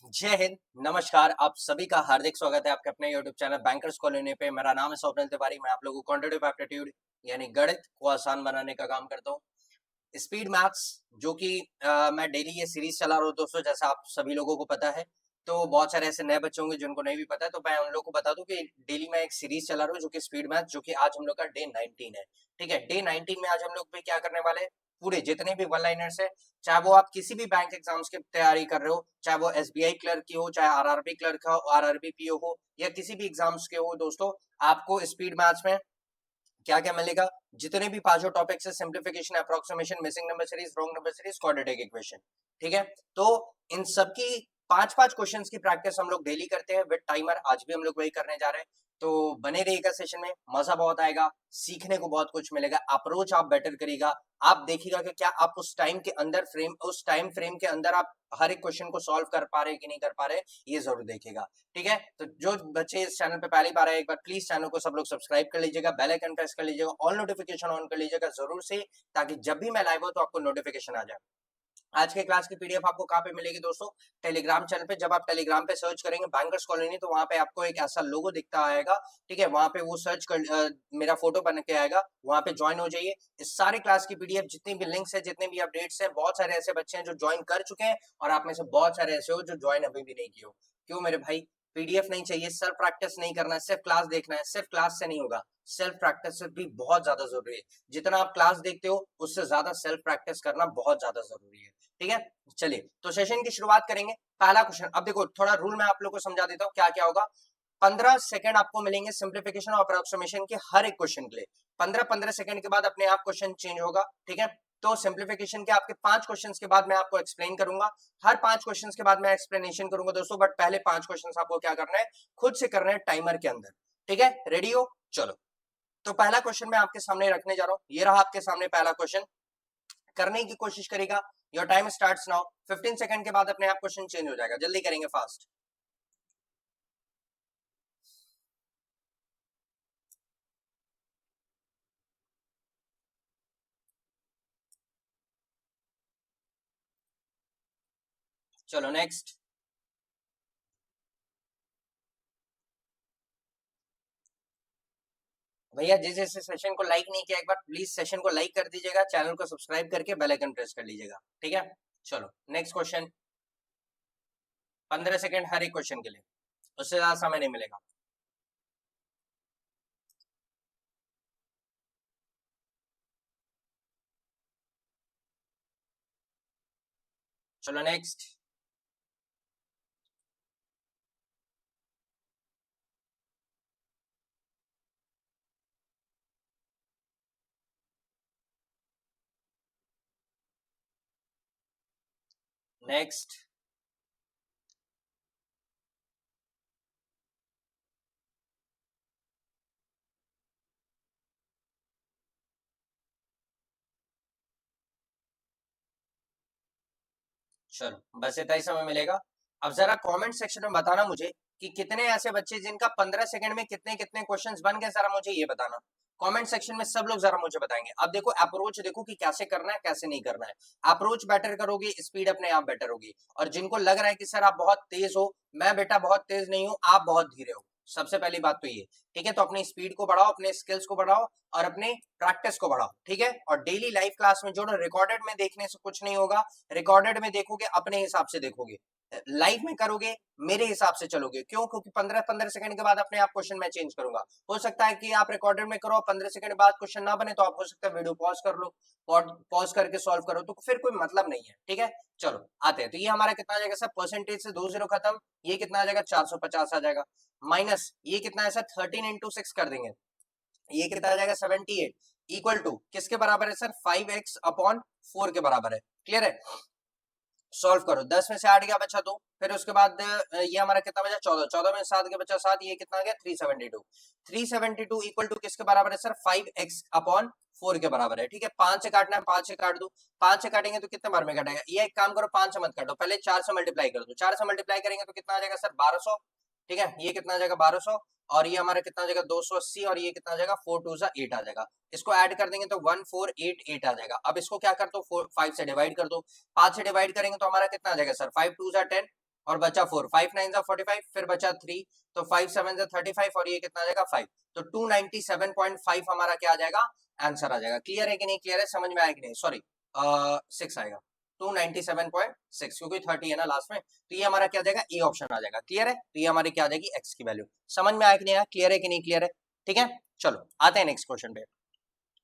जय हिंद। नमस्कार, आप सभी का हार्दिक स्वागत है आपके अपने YouTube चैनल बैंकर्स कॉलोनी पे। मेरा नाम है स्वप्निल तिवारी। मैं आप लोगों को क्वांटिटेटिव एप्टीट्यूड यानी गणित को आसान बनाने का काम करता हूँ। स्पीड मैथ्स जो कि मैं डेली ये सीरीज चला रहा हूँ दोस्तों, जैसा आप सभी लोगों को पता है। तो बहुत सारे ऐसे नए बच्चे होंगे जिनको नहीं भी पता है, तो मैं उन लोगों को बता दूं कि डेली मैं एक सीरीज चला रहा हूँ जो कि स्पीड मैथ, जो कि आज हम लोग का डे 19 है। ठीक है, डे 19 में आज हम लोग भी क्या करने वाले हैं, पूरे जितने भी वन लाइनर्स है, चाहे वो आप किसी भी बैंक एग्जाम्स की तैयारी कर रहे हो, चाहे वो एसबीआई क्लर्क की हो, चाहे आरआरबी क्लर्क हो, आरआरबी पीओ हो, या किसी भी एग्जाम्स के हो दोस्तों, आपको स्पीड मैथ्स में क्या क्या मिलेगा। जितने भी पांचों टॉपिक्स है, simplification, approximation, missing number series, wrong number series, quadratic equation. ठीक है, तो इन सबकी पांच पांच क्वेश्चंस की प्रैक्टिस हम लोग डेली करते हैं विद टाइमर। आज भी हम लोग वही करने जा रहे हैं, तो बने रहिएगा सेशन में, मजा बहुत आएगा, सीखने को बहुत कुछ मिलेगा, अप्रोच आप बेटर करिएगा। आप देखिएगा कि क्या आप उस टाइम के अंदर उस टाइम फ्रेम के अंदर आप हर एक क्वेश्चन को सॉल्व कर पा रहे कि नहीं कर पा रहे, ये जरूर देखिएगा। ठीक है, तो जो बच्चे इस चैनल पे पहली बार आए, एक बार प्लीज चैनल को सब लोग सब्सक्राइब कर लीजिएगा, बेल आइकन प्रेस कर लीजिएगा, ऑल नोटिफिकेशन ऑन कर लीजिएगा जरूर से, ताकि जब भी मैं लाइव हो तो आपको नोटिफिकेशन आ जाए। आज के क्लास की पीडीएफ आपको कहाँ पे मिलेगी दोस्तों? टेलीग्राम चैनल पे। जब आप टेलीग्राम पे सर्च करेंगे बैंकर्स कॉलोनी, तो वहां पे आपको एक ऐसा लोगो दिखता आएगा। ठीक है, वहां पे वो सर्च कर मेरा फोटो बन के आएगा, वहां पे ज्वाइन हो जाइए। इस सारे क्लास की पीडीएफ, जितनी भी लिंक्स है, जितने भी अपडेट्स है, बहुत सारे ऐसे बच्चे हैं जो ज्वाइन कर चुके हैं, और आप में से बहुत सारे ऐसे हो जो ज्वाइन अभी भी नहीं किए हो। क्यों मेरे भाई? पीडीएफ नहीं चाहिए, सेल्फ प्रैक्टिस नहीं करना है, सिर्फ क्लास देखना है। सिर्फ क्लास से नहीं होगा, सेल्फ प्रैक्टिस भी बहुत ज्यादा जरूरी है। जितना आप क्लास देखते हो उससे ज्यादा सेल्फ प्रैक्टिस करना बहुत ज्यादा जरूरी है। ठीक है, चलिए तो सेशन की शुरुआत करेंगे। पहला क्वेश्चन, अब देखो थोड़ा रूल मैं आप लोग को समझा देता हूँ क्या क्या होगा। 15 सेकंड आपको मिलेंगे सिंप्लीफिकेशन और अप्रोक्सीमेशन के हर एक क्वेश्चन के लिए। 15-15 सेकंड के बाद अपने आप क्वेश्चन चेंज होगा। ठीक है, तो सिंप्लीफिकेशन के आपके 5 क्वेश्चंस के बाद मैं आपको एक्सप्लेन करूंगा। हर 5 क्वेश्चंस के बाद मैं एक्सप्लेनेशन करूंगा दोस्तों, बट पहले 5 क्वेश्चंस आपको क्या करना है, खुद से करना है टाइमर के अंदर। ठीक है, रेडी हो? चलो, तो पहला क्वेश्चन मैं आपके सामने रखने जा रहा हूं। ये रहा आपके सामने पहला क्वेश्चन, करने की कोशिश करेगा। Your time starts now. 15 second के बाद अपने आप क्वेश्चन चेंज हो जाएगा, जल्दी करेंगे, फास्ट। चलो नेक्स्ट। भैया जिस जिस सेशन को लाइक नहीं किया, एक बार प्लीज सेशन को लाइक कर दीजिएगा, चैनल को सब्सक्राइब करके बेल आइकन प्रेस कर लीजिएगा। ठीक है, चलो नेक्स्ट क्वेश्चन। 15 सेकंड हर एक क्वेश्चन के लिए, उससे ज्यादा समय नहीं मिलेगा। चलो नेक्स्ट। नेक्स्ट। चलो बस इतना ही समय मिलेगा। अब जरा कमेंट सेक्शन में बताना मुझे कि कितने ऐसे बच्चे जिनका 15 सेकंड में कितने कितने क्वेश्चंस बन गए, जरा मुझे ये बताना। कमेंट सेक्शन में सब लोग जरा मुझे बताएंगे। अब देखो अप्रोच देखो कि कैसे करना है कैसे नहीं करना है। अप्रोच बेटर करोगे, स्पीड अपने आप बेटर होगी। और जिनको लग रहा है कि सर आप बहुत तेज हो, मैं बेटा बहुत तेज नहीं हूं, आप बहुत धीरे हो, सबसे पहली बात तो ये। ठीक है, तो अपनी स्पीड को बढ़ाओ, अपने स्किल्स को बढ़ाओ, और अपने प्रैक्टिस को बढ़ाओ। ठीक है, और डेली लाइव क्लास में जोड़ो। रिकॉर्डेड में देखने से कुछ नहीं होगा। रिकॉर्डेड में देखोगे अपने हिसाब से देखोगे, लाइव में करोगे मेरे हिसाब से चलोगे। क्यों? क्योंकि 15-15 सेकंड के बाद अपने आप क्वेश्चन मैं चेंज करूंगा। हो सकता है कि आप रिकॉर्डेड में करो, 15 सेकंड बाद क्वेश्चन ना बने, तो आप हो सकता है वीडियो पॉज कर लो, पॉज करके सॉल्व करो, तो फिर कोई मतलब नहीं है। ठीक है, चलो आते हैं। तो ये हमारा कितना आ जाएगा सर? परसेंटेज से 2 0 खत्म। ये कितना आ जाएगा? 450 आ जाएगा। माइनस ये कितना है सर? 13 इंटू 6 कर देंगे, ये कितना आ जाएगा? 78। इक्वल टू किसके बराबर है सर? 5x अपॉन 4 के बराबर है। क्लियर है? सॉल्व करो। 10 में से 8 गया, बचा 2। फिर उसके बाद ये हमारा कितना बचा? 14। 14 में 7 गया, बचा 7। ये कितना आ गया? 372। 372 इक्वल टू किसके बराबर है सर? 5x अपॉन 4 के बराबर है। ठीक है, 5 से काटना है, 5 से काट दो। 5 से काटेंगे तो कितने बार में कटेगा? ये एक काम करो, 5 से मत काटो, पहले 4 से मल्टीप्लाई कर दो। 4 से मल्टीप्लाई करेंगे तो कितना आ जाएगा सर? 1200। ठीक है, ये कितना आ जाएगा? 1200। और ये हमारा कितना आ जाएगा? 280। और ये कितना आ जाएगा? 4 2 8 आ जाएगा। इसको ऐड कर देंगे तो 1488 आ जाएगा। अब इसको क्या कर दो? 5 से डिवाइड कर दो। 5 से डिवाइड करेंगे तो हमारा कितना आ जाएगा सर? 5 2 10। और बचा 4, 5 9 जा 45, फिर बचा 3, तो 5 7 जा 35 और ये कितना आ जाएगा 5, तो 297.5 हमारा क्या आ जाएगा, आंसर आ जाएगा। क्लियर है कि नहीं, क्लियर है, समझ में आया कि नहीं, सॉरी 6 आएगा 297.6 क्योंकि 30 है ना लास्ट में, तो ये हमारा क्या आ जाएगा, ए ऑप्शन आ जाएगा। क्लियर है, तो ये हमारी क्या आ जाएगी, एक्स की वैल्यू। समझ में आया कि नहीं आया, क्लियर है कि नहीं क्लियर है, ठीक है। चलो आते हैं नेक्स्ट क्वेश्चन पे।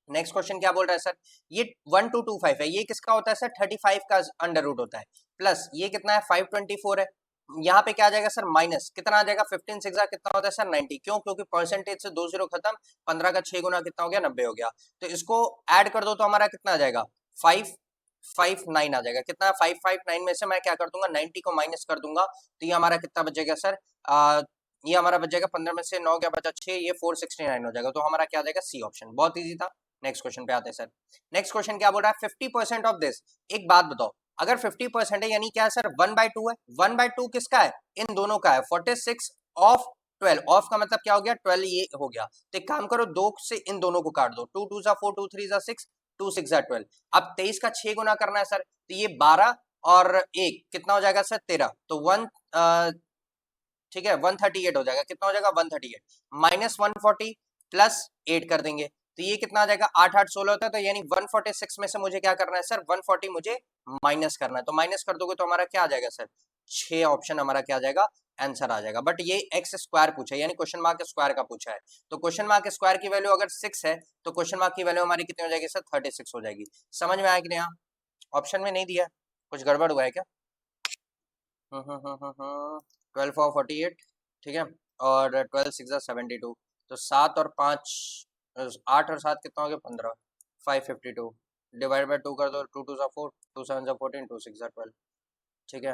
नेक्स्ट क्वेश्चन क्या बोल रहा है सर, ये 1225 है, ये किसका होता है सर, 35 का अंडर रूट होता है, प्लस ये कितना है 524 है, यहाँ पे क्या आ जाएगा सर, माइनस कितना आ जाएगा 15 6 कितना होता है सर 90, क्यों, क्योंकि परसेंटेज से 2 जीरो खत्म, 15 का 6 गुना कितना हो गया 90 हो गया, तो इसको ऐड कर दो तो हमारा कितना आ जाएगा 559 आ जाएगा, कितना 559 में से मैं क्या कर दूंगा 90 को माइनस कर दूंगा, तो ये हमारा कितना बचेगा सर, ये हमारा बच जाएगा 15 में से 9 क्या बचा 6, ये 469 हो जाएगा, तो हमारा क्या आ जाएगा सी ऑप्शन। बहुत इजी था। नेक्स्ट क्वेश्चन पे आते हैं सर। नेक्स्ट क्वेश्चन क्या बोल रहा है, 50% ऑफ दिस, एक बात बताओ, अगर 50% है यानी क्या है सर 1/2 है, 1/2 किसका है, इन दोनों का है, 46 ऑफ 12, ऑफ का मतलब क्या हो गया 12, ये हो गया, तो एक काम करो 2 से इन दोनों को काट दो, 2 2 जा 4, 2 3 जा 6, 2 6 जा 12, अब 23 का 6 गुना करना है सर, तो ये 12 और 1 कितना हो जाएगा सर 13, तो 1 ठीक है 138 हो जाएगा, कितना हो जाएगा 138, माइनस 140 प्लस 8 कर देंगे, तो ये कितना आ जाएगा 8 8 16 होता है, तो यानी 146 में से मुझे क्या करना है सर 140 मुझे माइनस करना है, तो माइनस कर दोगे तो हमारा क्या आ जाएगा सर 6 ऑप्शन हमारा क्या आ जाएगा, आंसर आ जाएगा। बट ये एक्स स्क्वायर पूछा है, यानी क्वेश्चन मार्क स्क्वायर का पूछा है, तो क्वेश्चन मार्क स्क्वायर की वैल्यू अगर 6 है तो क्वेश्चन मार्क की वैल्यू हमारी कितनी हो जाएगी सर 36 हो जाएगी। समझ में आया कि नहीं, ऑप्शन में नहीं दिया, कुछ गड़बड़ हुआ है क्या, 12 4 48, ठीक है, और 12 6 72, तो 7 और 5 8 और 7 कितना हो गया 15, 552 डिवाइड बाय 2 कर दो, 2 2 जा 4, 2 7 जा 14, 2 6 जा 12, ठीक है।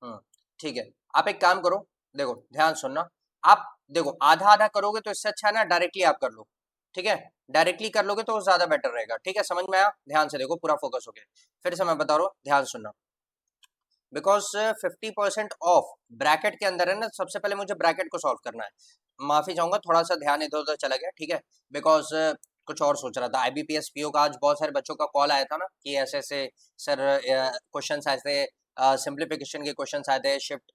हम्म, ठीक है, आप एक काम करो, देखो ध्यान सुनना, आप देखो आधा आधा करोगे तो इससे अच्छा है ना डायरेक्टली आप कर लो, ठीक है, डायरेक्टली कर लोगे तो ज्यादा बेटर रहेगा, ठीक है, समझ में आया, ध्यान से देखो पूरा फोकस हो गया, फिर से मैं बता रहा हूँ ध्यान सुनना, बिकॉज 50% ऑफ ब्रैकेट के अंदर है ना, सबसे पहले मुझे ब्रैकेट को सॉल्व करना है, माफी चाहूंगा थोड़ा सा ध्यान इधर उधर चला गया, ठीक है, बिकॉज कुछ और सोच रहा था, आईबीपीएस पीओ का आज बहुत सारे बच्चों का कॉल आया था ना कि ऐसे ऐसे सर क्वेश्चन आए थे, सिंप्लीफिकेशन के क्वेश्चन आए थे, शिफ्ट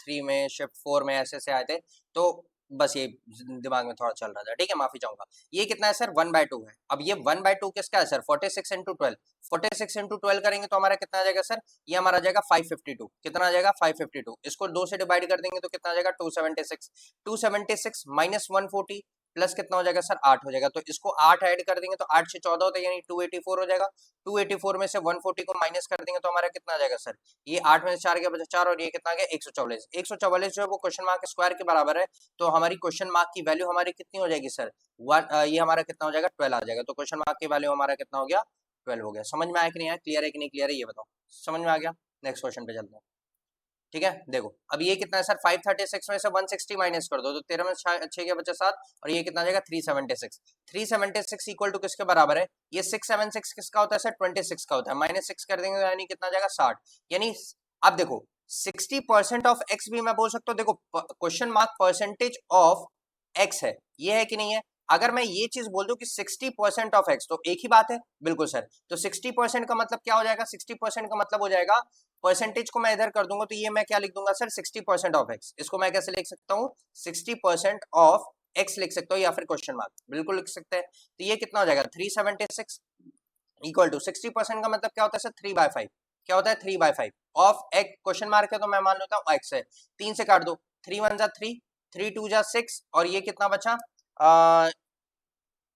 3 में शिफ्ट 4 में ऐसे ऐसे आए थे, तो बस ये दिमाग में थोड़ा चल रहा था, ठीक है, माफी चाहूंगा। ये कितना है सर 1/2 है, अब ये 1/2 किसका है सर 46 इंटू 12, 46 इंटू 12 करेंगे तो हमारा कितना आ जाएगा सर, ये हमारा आ जाएगा 552, कितना आ जाएगा 552, इसको 2 से डिवाइड कर देंगे तो कितना आ जाएगा 276, 276 माइनस 140 प्लस कितना हो जाएगा सर 8 हो जाएगा, तो इसको 8 ऐड कर देंगे तो 8 से 14 होता है यानी 284 हो जाएगा, 284 में से 140 को माइनस कर देंगे तो हमारा कितना आ जाएगा सर, ये 8 में से 4 गया बचा 4 और ये कितना आ गया 144, 144 जो है वो क्वेश्चन मार्क स्क्वायर के बराबर है, तो हमारी क्वेश्चन मार्क की वैल्यू हमारी कितनी हो जाएगी सर, ये हमारा कितना हो जाएगा 12 आ जाएगा, तो क्वेश्चन मार्क की वैल्यू हमारा कितना हो गया 12 हो गया। समझ में आया कि नहीं आया, क्लियर है कि नहीं क्लियर है, ये बताओ, समझ में आ गया। नेक्स्ट क्वेश्चन पे चलते हैं, ठीक है, देखो अब ये कितना है सर 536 में से 160 माइनस कर दो तो 13 में 6 के बचे 7 और ये कितना आ जाएगा 376, 376 इक्वल टू किसके बराबर है, ये 676 किसका होता है सर 26 का होता है, माइनस 6 कर देंगे यानी कितना आ जाएगा 60, यानी अब देखो 60% ऑफ एक्स भी मैं बोल सकता हूँ, देखो question mark percentage of x है, ये है कि नहीं है, अगर मैं ये चीज बोल दूं कि 60% ऑफ एक्स तो एक ही बात है, बिल्कुल सर, तो 60% का मतलब क्या हो जाएगा, 60% का मतलब हो जाएगा परसेंटेज को मैं इधर कर दूंगा तो ये मैं क्या लिख दूंगा सर 60% ऑफ एक्स, इसको मैं कैसे लिख सकता हूँ 60% ऑफ एक्स लिख सकता हूँ या फिर क्वेश्चन मार्क बिल्कुल लिख सकते हैं, तो ये कितना हो जाएगा 376 इक्वल टू 60% का मतलब क्या होता है सर 3/5, क्या होता है 3/5 ऑफ एक्स, क्वेश्चन मार्क है तो मैं मान लेता हूँ एक्स है, 3 से काट दो 3 1 जा 3, 3 2 जा 6 और ये कितना बचा,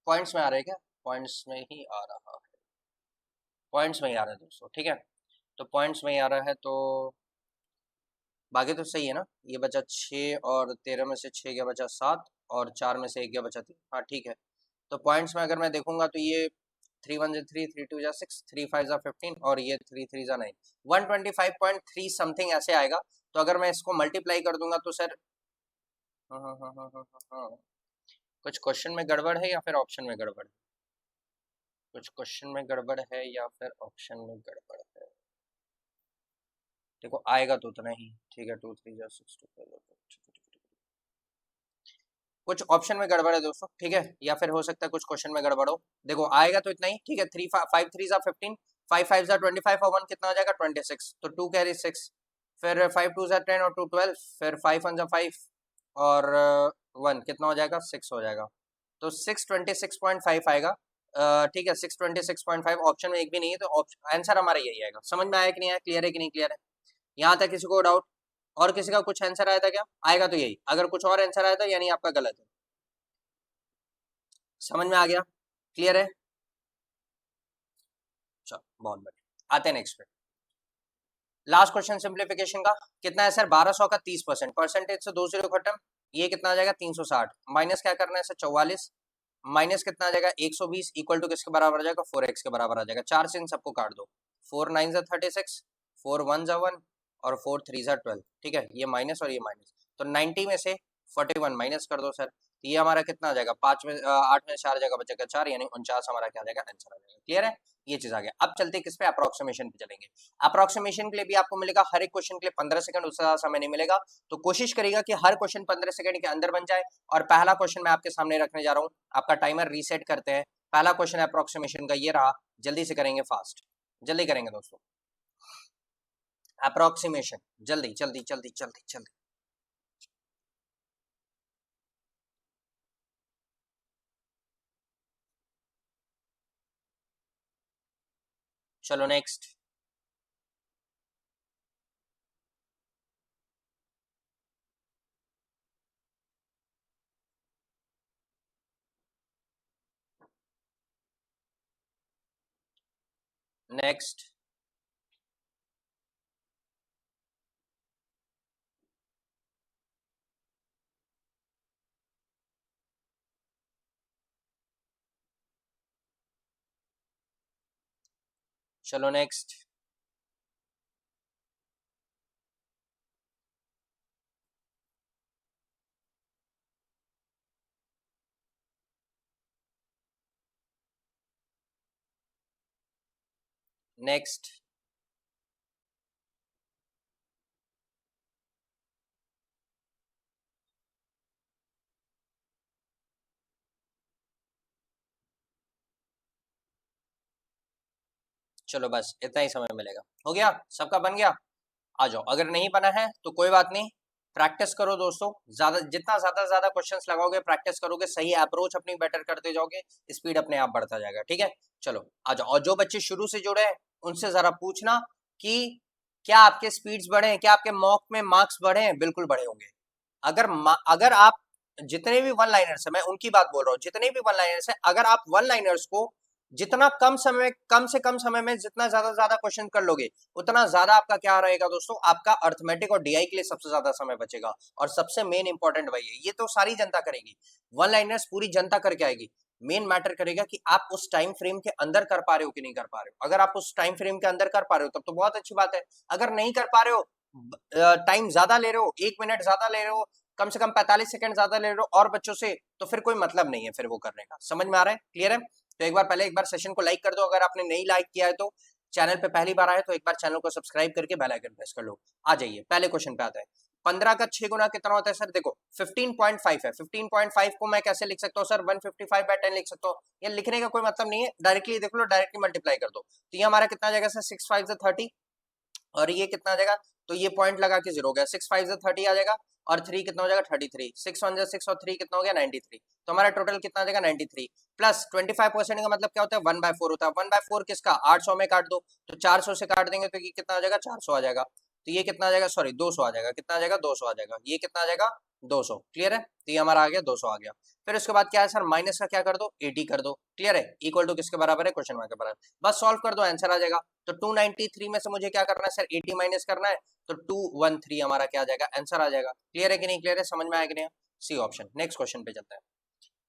पॉइंट्स में आ रहा है क्या, पॉइंट्स में ही आ रहा है, पॉइंट्स में ही आ रहा है दोस्तों, ठीक है, तो पॉइंट्स में ही आ रहा है, तो बाकी तो सही है ना, ये बचा 6 और 13 में से 6 गया बचा 7 और 4 में से 1 गया बचा 3, हाँ ठीक है, तो पॉइंट्स में अगर मैं देखूंगा तो ये 3 1 जा 3, 3 2 जा 6, 3 5 जा 15 और ये 3 3 जा 9, 125.3 समथिंग ऐसे आएगा, तो अगर मैं इसको मल्टीप्लाई कर दूंगा तो सर कुछ क्वेश्चन में गड़बड़ है या फिर ऑप्शन में गड़बड़ है, कुछ क्वेश्चन में गड़बड़ है या फिर ऑप्शन में गड़बड़ है, देखो आएगा तो उतना ही, ठीक है 2 3 जा 6 2 कुछ ऑप्शन में गड़बड़ है दोस्तों, ठीक है, या फिर हो सकता है कुछ क्वेश्चन में गड़बड़ हो, देखो आएगा तो इतना ही, ठीक है, 3 5 3 जा 15, 5 5 जा 25 और 1 कितना हो जाएगा 26, तो 2 कैरी 6, फिर 5 2 जा 10 और 2 12, फिर 5 1 जा 5 और 1 कितना हो जाएगा 6 हो जाएगा, तो 626.5 आएगा। ठीक है 626.5, ऑप्शन में एक भी नहीं है, तो आंसर हमारा यही आएगा। समझ में आया कि नहीं आया, क्लियर है कि नहीं क्लियर है, यहाँ तक किसी को डाउट? और किसी का कुछ आंसर आया था क्या? आएगा तो यही, अगर कुछ और आंसर आया था यानी आपका गलत है। समझ में आ गया, क्लियर है? चलो बहुत बढ़िया, आते हैं नेक्स्ट पे। लास्ट क्वेश्चन सिंप्लीफिकेशन का कितना है सर 1200 का 30%, परसेंटेज से 2 जीरो खत्म, ये कितना आ जाएगा 360, माइनस क्या करना है सर 44, माइनस कितना आ जाएगा 120, इक्वल टू किसके बराबर आ जाएगा 4x के बराबर आ जाएगा। 4 से इन सबको काट दो, 4 9 जा 36, 4 1 जा 1 और 4 3 जा 12, ठीक है ये माइनस और ये माइनस, तो 90 में से 41 माइनस कर दो सर, तो ये हमारा कितना आ जाएगा 5 में 8 में 4 जगह बचेगा 4, यानी 49 हमारा क्या आ जाएगा आंसर आ जाएगा। क्लियर है, ये चीज आ गया। अब चलते किस पे, अप्रोक्सीमेशन पे चलेंगे। अप्रोक्सीमेशन के लिए भी आपको मिलेगा हर एक क्वेश्चन के लिए 15 सेकंड, उससे ज्यादा समय नहीं मिलेगा, तो कोशिश करिएगा कि हर क्वेश्चन 15 सेकंड के अंदर बन जाए। और पहला क्वेश्चन मैं आपके सामने रखने जा रहा हूँ, आपका टाइमर रीसेट करते हैं। पहला क्वेश्चन अप्रोक्सीमेशन का ये रहा, जल्दी से करेंगे, फास्ट जल्दी करेंगे दोस्तों, अप्रोक्सीमेशन जल्दी जल्दी जल्दी जल्दी जल्दी। चलो नेक्स्ट, नेक्स्ट। चलो नेक्स्ट, नेक्स्ट। चलो बस इतना ही समय मिलेगा, हो गया सबका बन गया। आ जाओ, अगर नहीं बना है तो कोई बात नहीं, प्रैक्टिस करो दोस्तों, जितना ज्यादा क्वेश्चंस लगाओगे, प्रैक्टिस करोगे, सही अप्रोच अपनी बेटर करते जाओगे, स्पीड अपने आप बढ़ता जाएगा। ठीक है, चलो आ जाओ। और जो बच्चे शुरू से जुड़े हैं उनसे जरा पूछना कि क्या आपके स्पीड्स बढ़े हैं, क्या आपके मॉक में मार्क्स बढ़े हैं? बिल्कुल बढ़े होंगे। अगर आप जितने भी वन लाइनर्स है, मैं उनकी बात बोल रहा हूँ, जितने भी वन लाइनर्स है, अगर आप वन लाइनर्स को जितना कम से कम समय में जितना ज्यादा क्वेश्चन कर लोगे, उतना ज्यादा आपका क्या रहेगा दोस्तों, आपका अर्थमेटिक और डीआई के लिए सबसे ज्यादा समय बचेगा। और सबसे मेन इंपॉर्टेंट वही है, ये तो सारी जनता करेगी, वन लाइनर्स पूरी जनता करके आएगी। मेन मैटर करेगा कि आप उस टाइम फ्रेम के अंदर कर पा रहे हो कि नहीं कर पा रहे हो। अगर आप उस टाइम फ्रेम के अंदर कर पा रहे हो तब तो बहुत अच्छी बात है, अगर नहीं कर पा रहे हो, टाइम ज्यादा ले रहे हो, 1 मिनट ज्यादा ले रहे हो, कम से कम 45 सेकंड ज्यादा ले रहे हो और बच्चों से, तो फिर कोई मतलब नहीं है फिर वो करने का। समझ में आ रहा है, क्लियर है? तो एक बार सेशन को लाइक कर दो, अगर आपने नहीं लाइक किया है तो। चैनल पे पहली बार आए तो एक बार चैनल को सब्सक्राइब करके बेल आइकन प्रेस कर लो। आ जाइए पहले क्वेश्चन पे आता है। 15 का 6 गुना कितना होता है सर? देखो 15.5 है, 15.5 को मैं कैसे लिख सकता हूँ सर? 155/10 लिख सकता हूँ। ये लिखने का कोई मतलब नहीं है, डायरेक्टली देख लो, डायरेक्टली मल्टीप्लाई कर दो, तो ये हमारा कितना आ जाएगा सर 6 5 30, और ये कितना आ जाएगा, तो ये पॉइंट लगा के 0 हो गया, 6 5 30 आ जाएगा, और 3 कितना हो जाएगा 33, 6 1 6 और 3 कितना हो गया 93, तो हमारा टोटल कितना आ जाएगा 93, प्लस 25% का मतलब क्या होता है 1/4 होता है। 1/4 किसका, 800 में काट दो, तो 400 से काट देंगे तो ये कितना आ जाएगा 400 आ जाएगा, तो ये कितना आ जाएगा, सॉरी 200 आ जाएगा, कितना आ जाएगा 200 आ जाएगा, ये कितना आ जाएगा 200। क्लियर है, तो ये हमारा आ गया 200 आ गया। फिर उसके बाद क्या है सर, माइनस का क्या कर दो 80 कर दो। क्लियर है, इक्वल टू किसके बराबर है, क्वेश्चन मार्क के बराबर, बस सॉल्व कर दो आंसर आ जाएगा। तो 293 में से मुझे क्या करना है सर 80 माइनस करना है, तो 213 हमारा क्या आ जाएगा, आंसर आ जाएगा। क्लियर है कि नहीं क्लियर है, समझ में आया कि नहीं? C option. नेक्स्ट क्वेश्चन पे चलते हैं,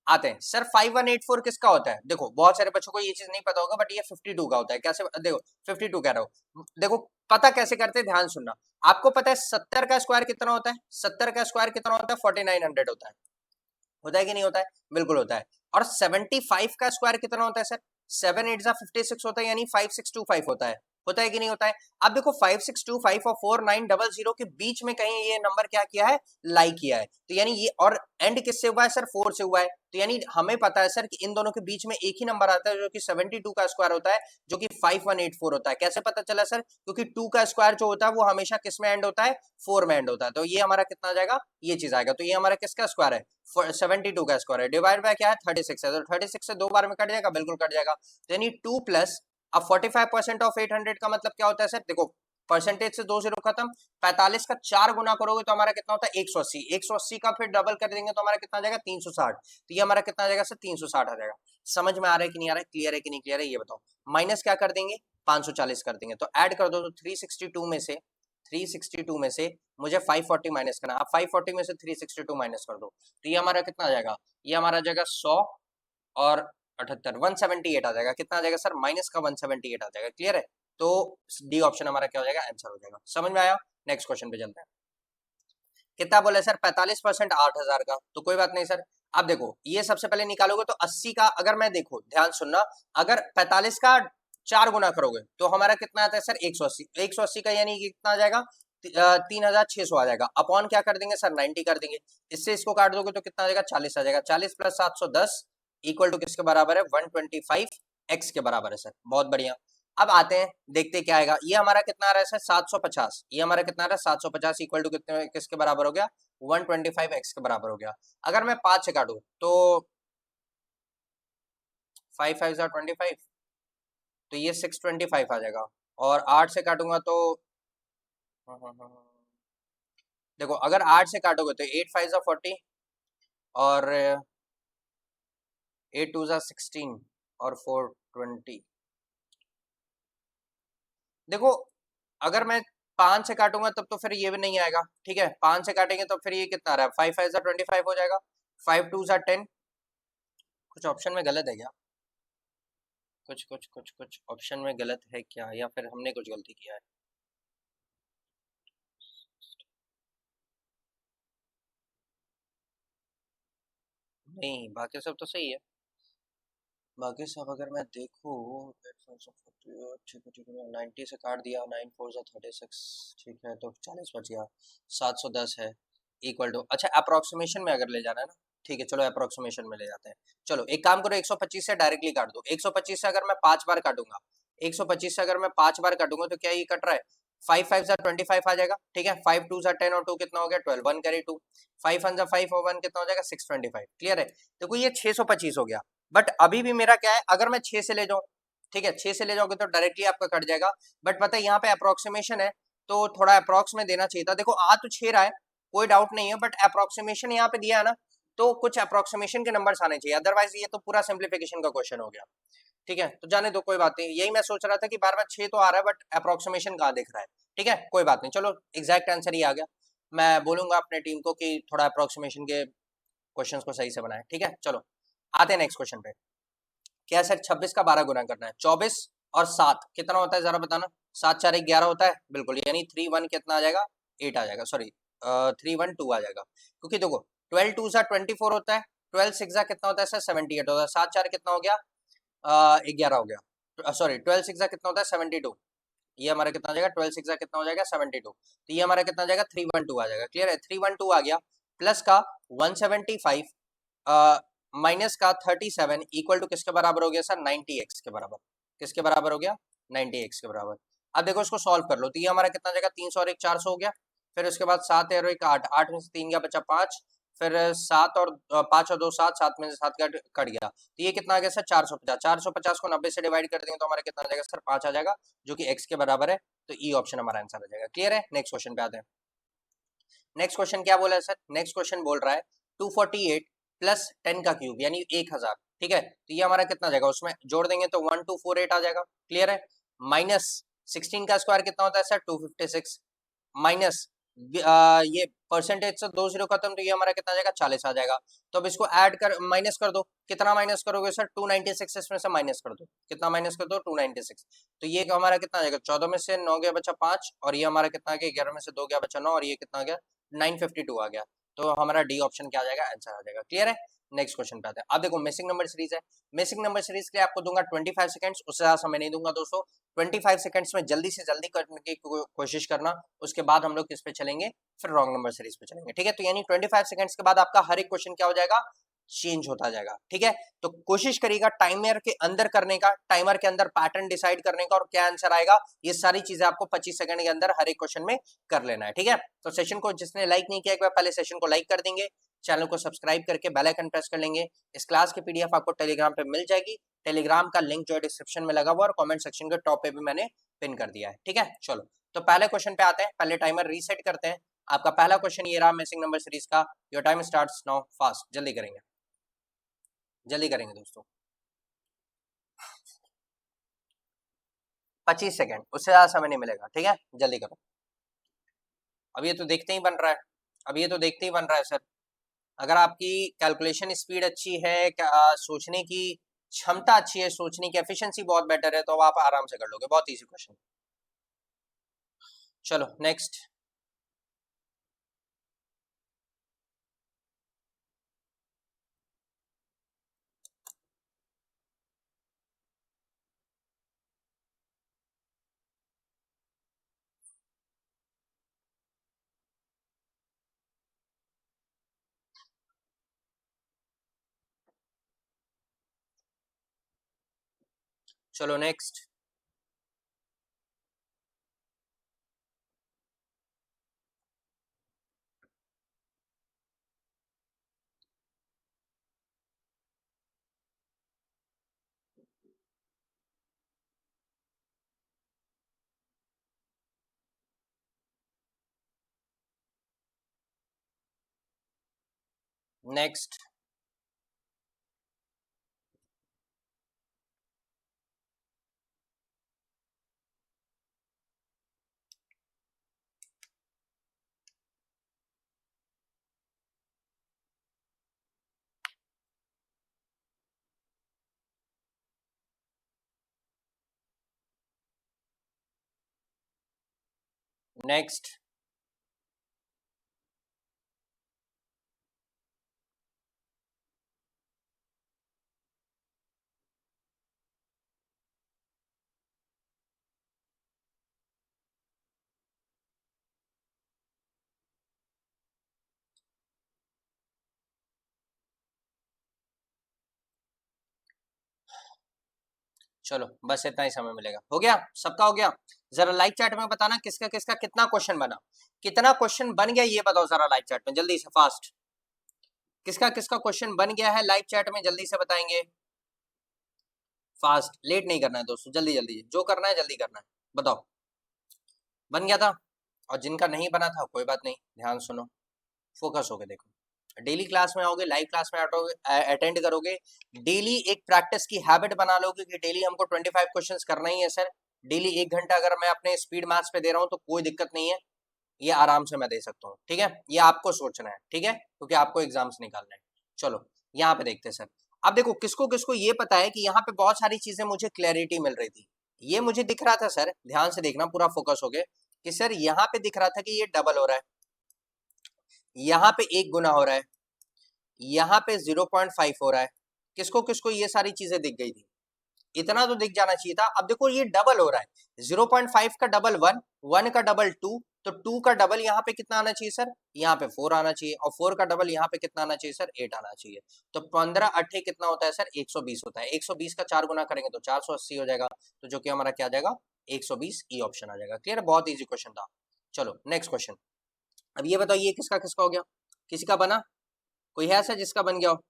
आते हैं सर 5184 किसका होता है? देखो बहुत सारे बच्चों को ये चीज नहीं पता होगा, बट ये 52 का होता है। कैसे, देखो 52 कह रहा हूँ, देखो पता कैसे करते हैं, ध्यान सुनना। आपको पता है 70 का स्क्वायर कितना होता है? 70 का स्क्वायर कितना होता है? 4900 होता है कि नहीं होता है? बिल्कुल होता है। और 75 का स्क्वायर कितना होता है सर? 7 8 56 होता है, यानी 5625 होता है। होता है कि नहीं होता है? अब देखो 5625 और 4900 के बीच में कहीं ये नंबर क्या किया है, लाई किया है, तो यानी ये, और एंड किससे हुआ है सर, 4 से हुआ है, तो यानी हमें पता है सर कि इन दोनों के बीच में एक ही नंबर आता है जो कि 72 का स्क्वायर होता है, जो कि 5184 होता है। कैसे पता चला सर? क्योंकि 2 का स्क्वायर जो होता है वो हमेशा किस में एंड होता है, 4 में एंड होता है, तो ये हमारा कितना आ जाएगा, ये चीज आएगा, तो ये हमारा किसका स्क्वायर है, 72 का स्क्वायर है, डिवाइड बाय क्या है, 36 है, तो 36 से 2 बार में कट जाएगा, बिल्कुल कट जाएगा, यानी 2 प्लस, अब 45% ऑफ 800 का मतलब क्या होता है सर, देखो परसेंटेज से 2 जीरो खत्म, 45 का 4 गुना करोगे तो हमारा कितना होता है, 180, 180 का फिर डबल कर देंगे तो हमारा कितना आ जाएगा, 360, तो ये हमारा कितना आ जाएगा सर, 360 आ जाएगा। समझ में आ रहा है कि नहीं आ रहा है, क्लियर है कि नहीं क्लियर है, ये बताओ। माइनस क्या कर देंगे, 540 कर देंगे, तो ऐड कर दो, तो 362 में से मुझे 540 माइनस करना, अब 540 में से 362 माइनस कर दो, तो ये हमारा कितना आ जाएगा, ये हमारा आ जाएगा 100 और 78, 178 आ जाएगा, कितना आ जाएगा सर, माइनस का 178 आ जाएगा, क्लियर है? तो डी ऑप्शन हमारा क्या हो जाएगा, आंसर हो जाएगा। समझ में आया? नेक्स्ट क्वेश्चन पे चलते हैं। कितना बोले सर, 45% 8000 का, तो कोई बात नहीं सर। अब देखो ये सबसे पहले निकालोगे तो 80 का, अगर मैं देखो ध्यान सुनना, अगर 45 का 4 गुना करोगे तो हमारा कितना आता है सर, 180, 180 का यानी कि कितना आ जाएगा, 3600 आ जाएगा, अपॉन क्या कर देंगे सर, 90 कर देंगे, इससे इसको काट दोगे तो कितना आ जाएगा, 40 आ जाएगा, 40 प्लस 710 इक्वल टू किसके बराबर है, 125 एक्स के बराबर है सर, बहुत बढ़िया। अब आते हैं, देखते क्या आएगा, ये हमारा कितना आ रहा है सर, 750, ये हमारा कितना आ रहा है, 750 इक्वल टू कितने, किसके बराबर हो गया, 125 एक्स के बराबर हो गया। अगर मैं 5 से काटू तो 5 5 25, तो ये 625 आ जाएगा, और 8 से काटूंगा तो देखो अगर 8 से काटोगे तो 8 5 40 और 8 2 16 और 4 20। देखो अगर मैं 5 से काटूंगा तब तो फिर ये भी नहीं आएगा, ठीक है, 5 से काटेंगे तो फिर ये कितना आ रहा है, 5 5 25 हो जाएगा, 5 2 10। कुछ ऑप्शन में गलत है क्या, कुछ ऑप्शन में गलत है क्या, या फिर हमने कुछ गलती किया है? नहीं, बाकी सब तो सही है, बाकी सब अगर मैं देखूँ, 90 से काट दिया, 9 4 36, ठीक है, तो 40 बच गया, 710 है इक्वल टू, अच्छा अप्रोक्सीमेशन में अगर ले जाना है ना, ठीक है चलो अप्रोक्सीमेशन में ले जाते हैं। चलो एक काम करो, 125 से डायरेक्टली काट दो, 125 से अगर मैं 5 बार काटूंगा, 125 से अगर मैं 5 बार काटूंगा तो क्या ये कट रहा है, 5 5 25 आ जाएगा, ठीक है, 5 2 10 और 2 कितना हो गया, 12, 1 करे 2, 5 1 5 और 1 कितना हो जाएगा, 625, क्लियर है? देखो ये 625 हो गया, बट अभी भी मेरा क्या है, अगर मैं 6 से ले जाऊं, ठीक है, 6 से ले जाओगे तो डायरेक्टली आपका कट जाएगा, बट पता है यहाँ पे अप्रोक्सीमेशन है, तो थोड़ा अप्रोक्स में देना चाहिए था। देखो आ तो 6 रहा है, कोई डाउट नहीं है, बट अप्रोक्सीमेशन यहाँ पे दिया है ना, तो कुछ अप्रोक्सीमेशन के नंबर्स आने चाहिए, अदरवाइज ये तो पूरा सिंप्लीफिकेशन का क्वेश्चन हो गया, ठीक है, तो जाने दो, कोई बात नहीं, यही मैं सोच रहा था कि बार बार 6 तो आ रहा है बट अप्रोक्सीमेशन कहाँ दिख रहा है, ठीक है, कोई बात नहीं, चलो एग्जैक्ट आंसर ही आ गया। मैं बोलूंगा अपने टीम को कि थोड़ा अप्रोक्सीमेशन के क्वेश्चंस को सही से बनाए, ठीक है, चलो आते हैं नेक्स्ट क्वेश्चन पे। क्या सर 26 का 12 गुना करना है, 24 और 7 कितना होता है जरा बताना, 7 4 11 होता है, बिल्कुल, यानी 3 1 कितना आ जाएगा, 8 आ जाएगा, सॉरी 3 1 2 आ जाएगा, क्योंकि देखो 12 2 24 होता है, 12 6 कितना होता है सर, 78 होता है, 7 4 कितना हो गया, 11 हो गया, सॉरी 12 6 कितना होता है, 72, ये हमारा कितना हो जाएगा, 12 6 कितना हो जाएगा, 72, तो ये हमारा कितना हो जाएगा, 312 आ जाएगा, क्लियर है, 312 आ गया, प्लस का 175 माइनस का 37 इक्वल टू किसके बराबर हो गया सर, 90x के बराबर, किसके बराबर हो गया, 90x के बराबर। अब देखो इसको सॉल्व कर लो, तो ये हमारा कितना जाएगा, 300 और 1 400 हो गया, फिर उसके बाद 7 और 1 8, 8 में से 3 गया बचा 5, फिर 7 और 5 और 2 7, 7 में से 7 कट गया, तो ये कितना आ गया सर, 450, 450 को 90 से डिवाइड कर देंगे तो हमारा कितना आ जाएगा सर, 5 आ जाएगा, जो कि x के बराबर है, तो ई ऑप्शन हमारा आंसर आ जाएगा, क्लियर है? नेक्स्ट क्वेश्चन पे आते हैं। नेक्स्ट क्वेश्चन क्या बोला है सर, नेक्स्ट क्वेश्चन बोल रहा है 248 प्लस 10 का क्यूब यानी 1000, ठीक है, तो ये हमारा कितना आ जाएगा, उसमें जोड़ देंगे तो 1248 आ जाएगा, क्लियर है, माइनस 16 का स्क्वायर कितना होता है सर, 256, माइनस ये परसेंटेज से 2 जीरो खत्म, तो ये हमारा कितना आ जाएगा, 40 आ जाएगा, तो अब इसको ऐड कर माइनस कर दो, कितना माइनस करोगे सर, 296 इसमें से माइनस कर दो, कितना माइनस कर दो, 296, तो ये हमारा कितना आ जाएगा, 14 में से 9 गया बचा 5, और ये हमारा कितना आ गया, 11 में से 2 गया बचा 9, और ये कितना आ गया, 952 आ गया, तो हमारा डी ऑप्शन क्या आ जाएगा, आंसर आ जाएगा। क्लियर है। नेक्स्ट क्वेश्चन पे आते हैं। अब देखो मिसिंग नंबर सीरीज है, मिसिंग नंबर सीरीज के लिए आपको दूंगा 25 सेकंड्स, उससे ज्यादा समय नहीं दूंगा दोस्तों। 25 सेकंड्स में जल्दी से जल्दी करने की कोशिश करना, उसके बाद हम लोग किस पे चलेंगे, फिर रॉन्ग नंबर सीरीज पे चलेंगे। ठीक है, तो यानी 25 सेकंड्स के बाद आपका हर एक क्वेश्चन क्या हो जाएगा, चेंज होता जाएगा। ठीक है, तो कोशिश करिएगा टाइमर के अंदर करने का, टाइमर के अंदर पैटर्न डिसाइड करने का, और क्या आंसर आएगा ये सारी चीजें आपको 25 सेकंड के अंदर हर एक क्वेश्चन में कर लेना है। ठीक है, तो सेशन को जिसने लाइक नहीं किया एक बार पहले सेशन को लाइक कर देंगे, चैनल को सब्सक्राइब करके बेल आइकन प्रेस कर लेंगे। इस क्लास की पीडीएफ आपको टेलीग्राम पे मिल जाएगी, टेलीग्राम का लिंक जो है डिस्क्रिप्शन में लगा हुआ और कमेंट सेक्शन के टॉप पे भी मैंने पिन कर दिया है। ठीक है, चलो तो पहले क्वेश्चन पे आते हैं, पहले टाइमर रीसेट करते हैं। आपका पहला क्वेश्चन ये रहा मिसिंग नंबर सीरीज का। Your time starts now, fast, जल्दी करेंगे, जल्दी करेंगे दोस्तों। 25 सेकंड, उससे ज्यादा समय नहीं मिलेगा। ठीक है, जल्दी करो। अब ये तो देखते ही बन रहा है, अब ये तो देखते ही बन रहा है सर। अगर आपकी कैलकुलेशन स्पीड अच्छी है, सोचने की क्षमता अच्छी है, सोचने की एफिशिएंसी बहुत बेटर है, तो आप आराम से कर लोगे। बहुत इजी क्वेश्चन। चलो नेक्स्ट। चलो नेक्स्ट। नेक्स्ट। नेक्स्ट। चलो बस इतना ही समय मिलेगा। हो गया, सबका हो गया। जरा लाइव चैट में बताना किसका किसका कितना क्वेश्चन बना, कितना क्वेश्चन बन गया ये बताओ जरा लाइव चैट में, जल्दी से फास्ट। किसका किसका क्वेश्चन बन गया है लाइव चैट में, जल्दी से बताएंगे। फास्ट, लेट नहीं करना है दोस्तों, जल्दी जल्दी जो करना है जल्दी करना है, बताओ। बन गया था, और जिनका नहीं बना था कोई बात नहीं, ध्यान सुनो, फोकस होके देखो। डेली क्लास में आओगे, लाइव क्लास में अटेंड करोगे, डेली एक प्रैक्टिस की हैबिट बना लोगे कि डेली हमको 25 क्वेश्चंस करना ही है सर। डेली 1 घंटा अगर मैं अपने स्पीड मैथ्स पे दे रहा हूँ तो कोई दिक्कत नहीं है, ये आराम से मैं दे सकता हूँ। ठीक है, ये आपको सोचना है। ठीक है, क्योंकि आपको एग्जाम्स निकालना है। चलो यहाँ पे देखते हैं सर। अब देखो किसको किसको ये पता है कि यहाँ पे बहुत सारी चीजें मुझे क्लैरिटी मिल रही थी। ये मुझे दिख रहा था सर, ध्यान से देखना, पूरा फोकस हो गए, कि सर यहाँ पे दिख रहा था कि ये डबल हो रहा है, यहाँ पे 1 गुना हो रहा है, यहाँ पे 0.5 हो रहा है। किसको किसको ये सारी चीजें दिख गई थी, इतना तो दिख जाना चाहिए था। अब देखो ये डबल हो रहा है, 0.5 का डबल 1, 1 का डबल 2, तो 2 का डबल यहाँ पे कितना आना चाहिए सर, यहाँ पे 4 आना चाहिए, और 4 का डबल यहाँ पे कितना आना चाहिए सर, 8 आना चाहिए। तो 15 अट्ठे कितना होता है सर, 120 होता है। 120 का 4 गुना करेंगे तो 480 हो जाएगा, तो जो कि हमारा क्या आ जाएगा, 120 ई ऑप्शन आ जाएगा। क्लियर, बहुत ईजी क्वेश्चन था। चलो नेक्स्ट क्वेश्चन। अब ये बताओ ये किसका किसका हो गया, किसी का बना, कोई है ऐसा जिसका बन गया हो।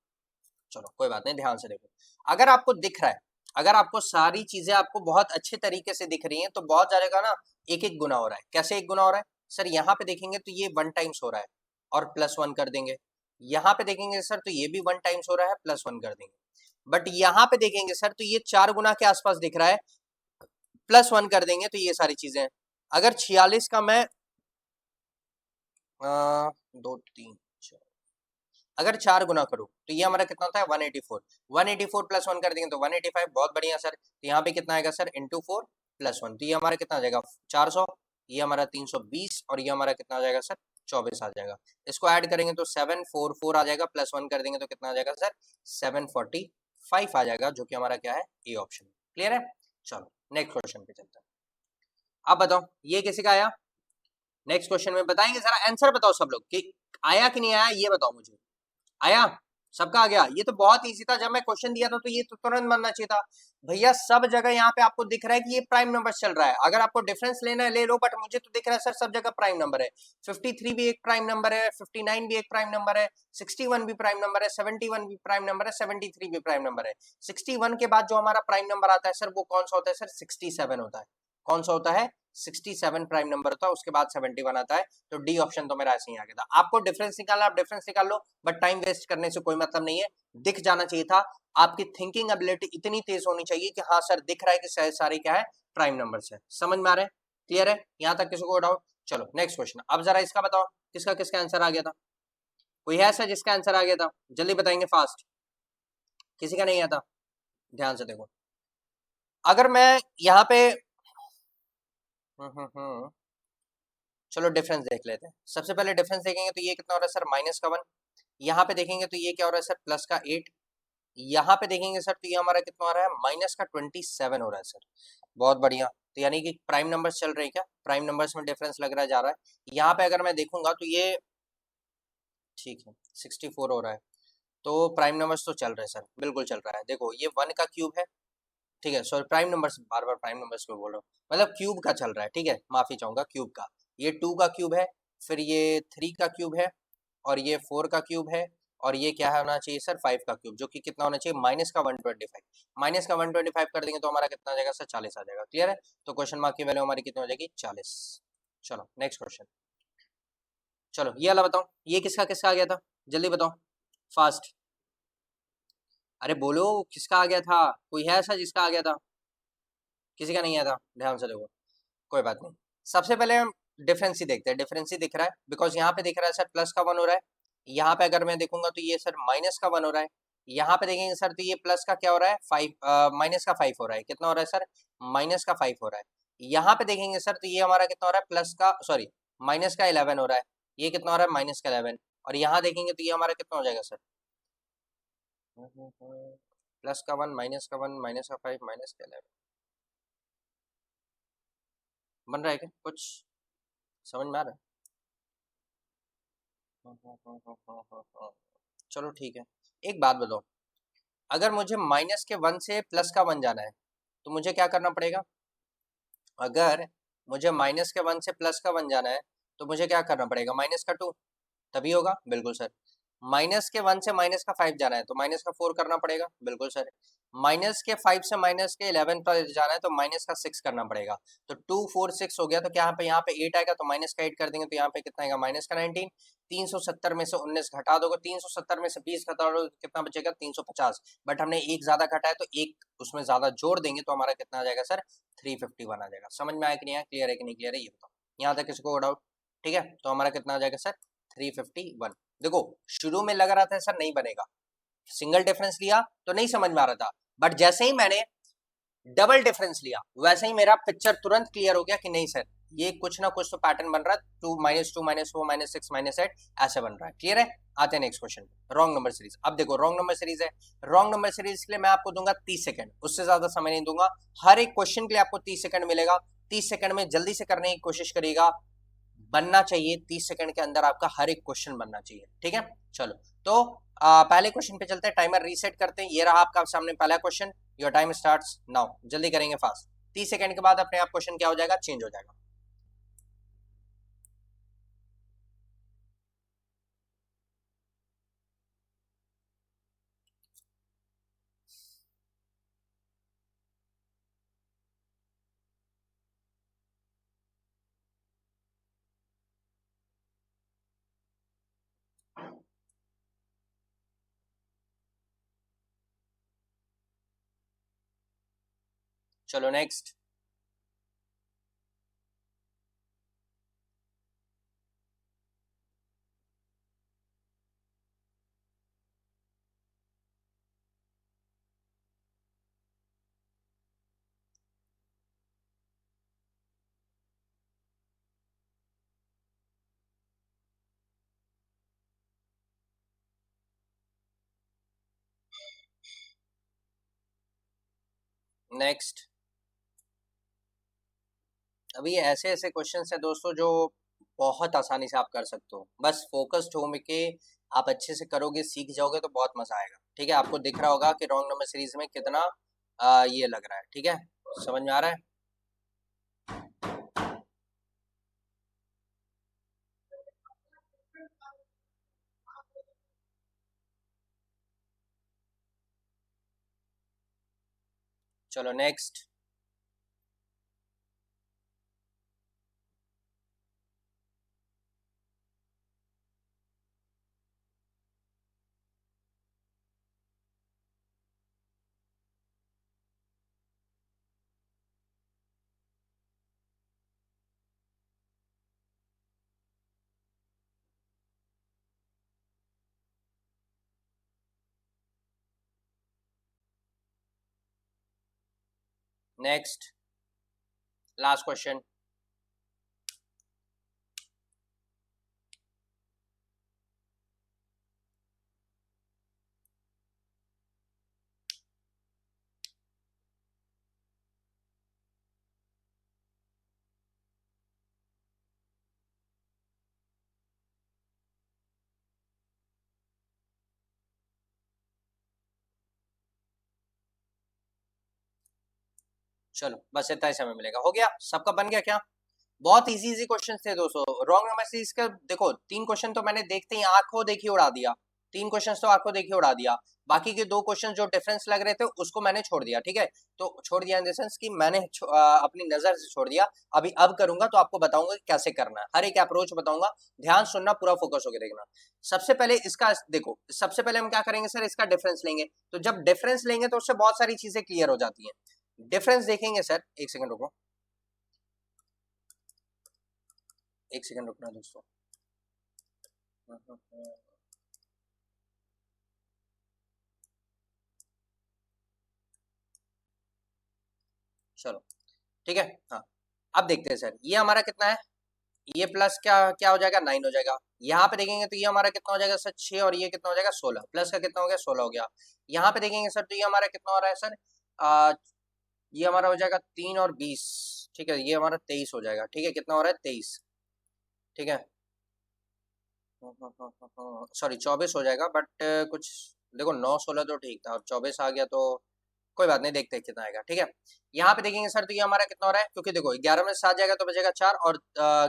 चलो कोई बात नहीं, ध्यान से देखो। अगर आपको दिख रहा है, अगर आपको सारी चीजें आपको बहुत अच्छे तरीके से दिख रही हैं, तो बहुत ज्यादा का ना एक एक गुना हो रहा है। कैसे एक गुना हो रहा है सर, यहाँ पे देखेंगे तो ये 1 टाइम्स हो रहा है और +1 कर देंगे। यहाँ पे देखेंगे सर तो ये भी 1 टाइम्स हो रहा है, +1 कर देंगे। बट यहाँ पे देखेंगे सर तो ये 4 गुना के आसपास दिख रहा है, +1 कर देंगे, तो ये सारी चीजें। अगर 46 का मैं 2 3 अगर 4 गुना करूं तो ये हमारा कितना होता है, 184। 184 +1 कर देंगे तो 185, बहुत बढ़िया सर। तो यहाँ पे कितना आएगा सर, × 4 +1, तो ये हमारा कितना आ जाएगा 400, ये हमारा 320, और ये हमारा कितना आ जाएगा सर 24 आ जाएगा। इसको ऐड करेंगे तो 744 आ जाएगा, प्लस 1 कर देंगे तो कितना आ जाएगा सर 745 आ जाएगा, जो कि हमारा क्या है ए ऑप्शन। क्लियर है? चलो नेक्स्ट क्वेश्चन पे चलते हैं। अब बताओ ये किसी का आया? नेक्स्ट क्वेश्चन में बताएंगे, जरा आंसर बताओ सब लोग कि आया कि नहीं आया, ये बताओ मुझे। आया? सबका आ गया? ये तो बहुत इजी था, जब मैं क्वेश्चन दिया था तो ये तो तुरंत बनना चाहिए था भैया। सब जगह यहाँ पे आपको दिख रहा है कि ये प्राइम नंबर चल रहा है, अगर आपको डिफरेंस लेना है ले लो, बट मुझे तो दिख रहा है सर सब जगह प्राइम नंबर है। 53 भी एक प्राइम नंबर है, 59 भी एक प्राइम नंबर है, 61 भी प्राइम नंबर है, 71 भी प्राइम नंबर है, 73 भी प्राइम नंबर है। 61 के बाद जो हमारा प्राइम नंबर आता है सर वो कौन सा होता है सर 67 होता है। कौन सा होता है 67 प्राइम नंबर होता है, उसके बाद 71 आता है। तो डी ऑप्शन तो मेरा ऐसे ही आ गया था। आपको डिफरेंस निकालना, आप डिफरेंस निकाल लो, बट टाइम वेस्ट करने से कोई मतलब नहीं है, दिख जाना चाहिए था। आपकी थिंकिंग एबिलिटी इतनी तेज होनी चाहिए कि हाँ सर दिख रहा है कि सारे क्या है प्राइम नंबर्स है। समझ में आ रहा है? क्लियर है यहां तक? किसी को डाउट? चलो नेक्स्ट क्वेश्चन। अब जरा इसका बताओ किसका किसका आंसर आ गया था? कोई है सर जिसका आंसर आ गया था? जल्दी बताएंगे फास्ट। किसी का नहीं आता? ध्यान से देखो, अगर मैं यहाँ पे चलो डिफरेंस देख लेते हैं। सबसे पहले डिफरेंस देखेंगे तो ये कितना हो रहा है सर माइनस का 1। यहाँ पे देखेंगे तो ये क्या हो रहा है सर प्लस का 8। यहाँ पे देखेंगे सर तो ये हमारा कितना हो रहा है माइनस का 27 हो रहा है सर। बहुत बढ़िया, तो यानी कि प्राइम नंबर्स चल रहे हैं क्या? प्राइम नंबर्स में डिफरेंस लग रहा जा रहा है। यहाँ पे अगर मैं देखूंगा तो ये ठीक है 64 हो रहा है, तो प्राइम नंबर्स तो चल रहे हैं सर, बिल्कुल चल रहा है। देखो ये 1 का क्यूब है, ठीक है, सॉरी प्राइम नंबर्स, बार बार प्राइम नंबर्स को बोल रहा हूँ, मतलब क्यूब का चल रहा है, ठीक है, माफी चाहूंगा क्यूब का। ये 2 का क्यूब है, फिर ये 3 का क्यूब है, और ये 4 का क्यूब है, और ये क्या है होना चाहिए सर 5 का क्यूब, जो कि कितना होना चाहिए माइनस का 125। माइनस का 125 कर देंगे तो हमारा कितना आ जाएगा सर 40 आ जाएगा। क्लियर है? तो क्वेश्चन मार्क की वैल्यू हमारी कितनी हो जाएगी 40। चलो नेक्स्ट क्वेश्चन। चलो ये वाला बताओ, ये किसका किसका आ गया था? जल्दी बताओ फास्ट। अरे बोलो किसका आ गया था? कोई है ऐसा जिसका आ गया था? किसी का नहीं आया था? ध्यान से देखो, कोई बात नहीं। सबसे पहले हम डिफरेंस ही देखते हैं। डिफरेंस ही दिख रहा है बिकॉज यहाँ पे दिख रहा है सर प्लस का 1 हो रहा है, यहाँ पे अगर मैं देखूंगा तो ये सर माइनस का 1 हो रहा है, यहाँ पे देखेंगे सर तो ये प्लस का क्या हो रहा है 5, माइनस का 5 हो रहा है। कितना हो रहा है सर माइनस का 5 हो रहा है। यहाँ पे देखेंगे सर तो ये हमारा कितना हो रहा है प्लस का सॉरी माइनस का 11 हो रहा है, ये कितना हो रहा है माइनस का 11। और यहाँ देखेंगे तो ये हमारा कितना हो जाएगा सर प्लस का 1 माइनस का 1 माइनस का 5 माइनस का 11 बन रहा है क्या? कुछ समझ में आ रहा है? चलो ठीक है, एक बात बताओ, अगर मुझे माइनस के 1 से प्लस का 1 जाना है तो मुझे क्या करना पड़ेगा? अगर मुझे माइनस के 1 से प्लस का 1 जाना है तो मुझे क्या करना पड़ेगा माइनस का 2, तभी होगा। बिल्कुल सर। माइनस के 1 से माइनस का 5 जाना है तो माइनस का 4 करना पड़ेगा। बिल्कुल सर। माइनस के 5 से माइनस के 11 पर जाना है तो माइनस का 6 करना पड़ेगा। तो 2 4 6 हो गया, तो क्या यहाँ पे 8 आएगा, तो माइनस का 8 कर देंगे तो यहाँ पे कितना आएगा माइनस का 19। 370 में से 19 घटा दोगे, 370 में से 20 घटा दोगे तो कितना बचेगा 350। बट हमने एक ज्यादा घटा है तो एक उसमें ज्यादा जोड़ देंगे तो हमारा कितना आ जाएगा सर 351 आ जाएगा। समझ में आया कि नहीं आया? क्लियर है कि नहीं क्लियर है ये बताओ यहाँ तक किसी को डाउट? ठीक है, तो हमारा कितना आ जाएगा सर 351। देखो शुरू में लग रहा था सर नहीं बनेगा, सिंगल डिफरेंस लिया तो नहीं समझ में आ रहा था, बट जैसे ही मैंने डबल डिफरेंस लिया वैसे ही मेरा पिक्चर तुरंत क्लियर हो गया कि नहीं सर ये कुछ ना कुछ तो पैटर्न बन रहा है, 2 माइनस 4 माइनस 6 माइनस 8 ऐसे बन रहा है। क्लियर है? आते हैं next question, wrong number series. अब देखो रॉन्ग नंबर सीरीज है, रॉन्ग नंबर सीरीज के लिए मैं आपको दूंगा 30 सेकंड, उससे ज्यादा समय नहीं दूंगा। हर एक क्वेश्चन के लिए आपको 30 सेकंड मिलेगा। 30 सेकंड में जल्दी से करने की कोशिश करिएगा, बनना चाहिए 30 सेकंड के अंदर आपका हर एक क्वेश्चन बनना चाहिए। ठीक है, चलो तो पहले क्वेश्चन पे चलते हैं, टाइमर रीसेट करते हैं। ये रहा आपका सामने पहला question, your time starts now. जल्दी करेंगे फास्ट, 30 सेकंड के बाद अपने आप क्वेश्चन क्या हो जाएगा चेंज हो जाएगा। चलो नेक्स्ट। नेक्स्ट, अभी ऐसे ऐसे क्वेश्चन है दोस्तों जो बहुत आसानी से आप कर सकते हो, बस फोकस्ड हो के आप अच्छे से करोगे, सीख जाओगे तो बहुत मजा आएगा। ठीक है, आपको दिख रहा होगा कि रॉन्ग नंबर सीरीज में कितना ये लग रहा है। ठीक है, समझ में आ रहा है? चलो नेक्स्ट, नेक्स्ट, लास्ट क्वेश्चन। चलो बस इतना ही समय मिलेगा, हो गया, सबका बन गया क्या? बहुत इजी इजी क्वेश्चन थे दोस्तों। रॉन्ग नंबर सीरीज का देखो, 3 क्वेश्चन तो मैंने देखते ही आंखों देखी उड़ा दिया, 3 क्वेश्चन तो आंखों देखी उड़ा दिया। बाकी के 2 क्वेश्चन जो डिफरेंस लग रहे थे उसको मैंने छोड़ दिया। ठीक है, तो छोड़ दिया इन द सेंस कि मैंने अपनी नजर से छोड़ दिया। अभी अब करूंगा तो आपको बताऊंगा कि कैसे करना है, हर एक अप्रोच बताऊंगा, ध्यान सुनना, पूरा फोकस होकर देखना। सबसे पहले इसका देखो, सबसे पहले हम क्या करेंगे सर, इसका डिफरेंस लेंगे। तो जब डिफरेंस लेंगे तो उससे बहुत सारी चीजें क्लियर हो जाती हैं। डिफरेंस देखेंगे सर, एक सेकंड रुको, एक सेकंड रुकना दोस्तों। चलो ठीक है, हाँ, अब देखते हैं सर, ये हमारा कितना है, ये प्लस क्या क्या हो जाएगा, 9 हो जाएगा। यहाँ पे देखेंगे तो ये हमारा कितना हो जाएगा सर, 6, और ये कितना हो जाएगा, 16, प्लस का कितना हो गया, 16 हो गया। यहाँ पे देखेंगे सर तो ये हमारा कितना हो रहा है सर, ये हमारा हो जाएगा 3 और 20। ठीक है, ये हमारा 23 हो जाएगा। ठीक है, कितना हो रहा है, 23। ठीक है, सॉरी 24 हो जाएगा, बट कुछ देखो, 9 16 तो ठीक था, और 24 आ गया तो कोई बात नहीं, देखते हैं कितना आएगा। ठीक है, यहाँ पे देखेंगे सर तो ये हमारा कितना हो रहा है, क्योंकि देखो 11 में से 7 जाएगा तो बचेगा 4, और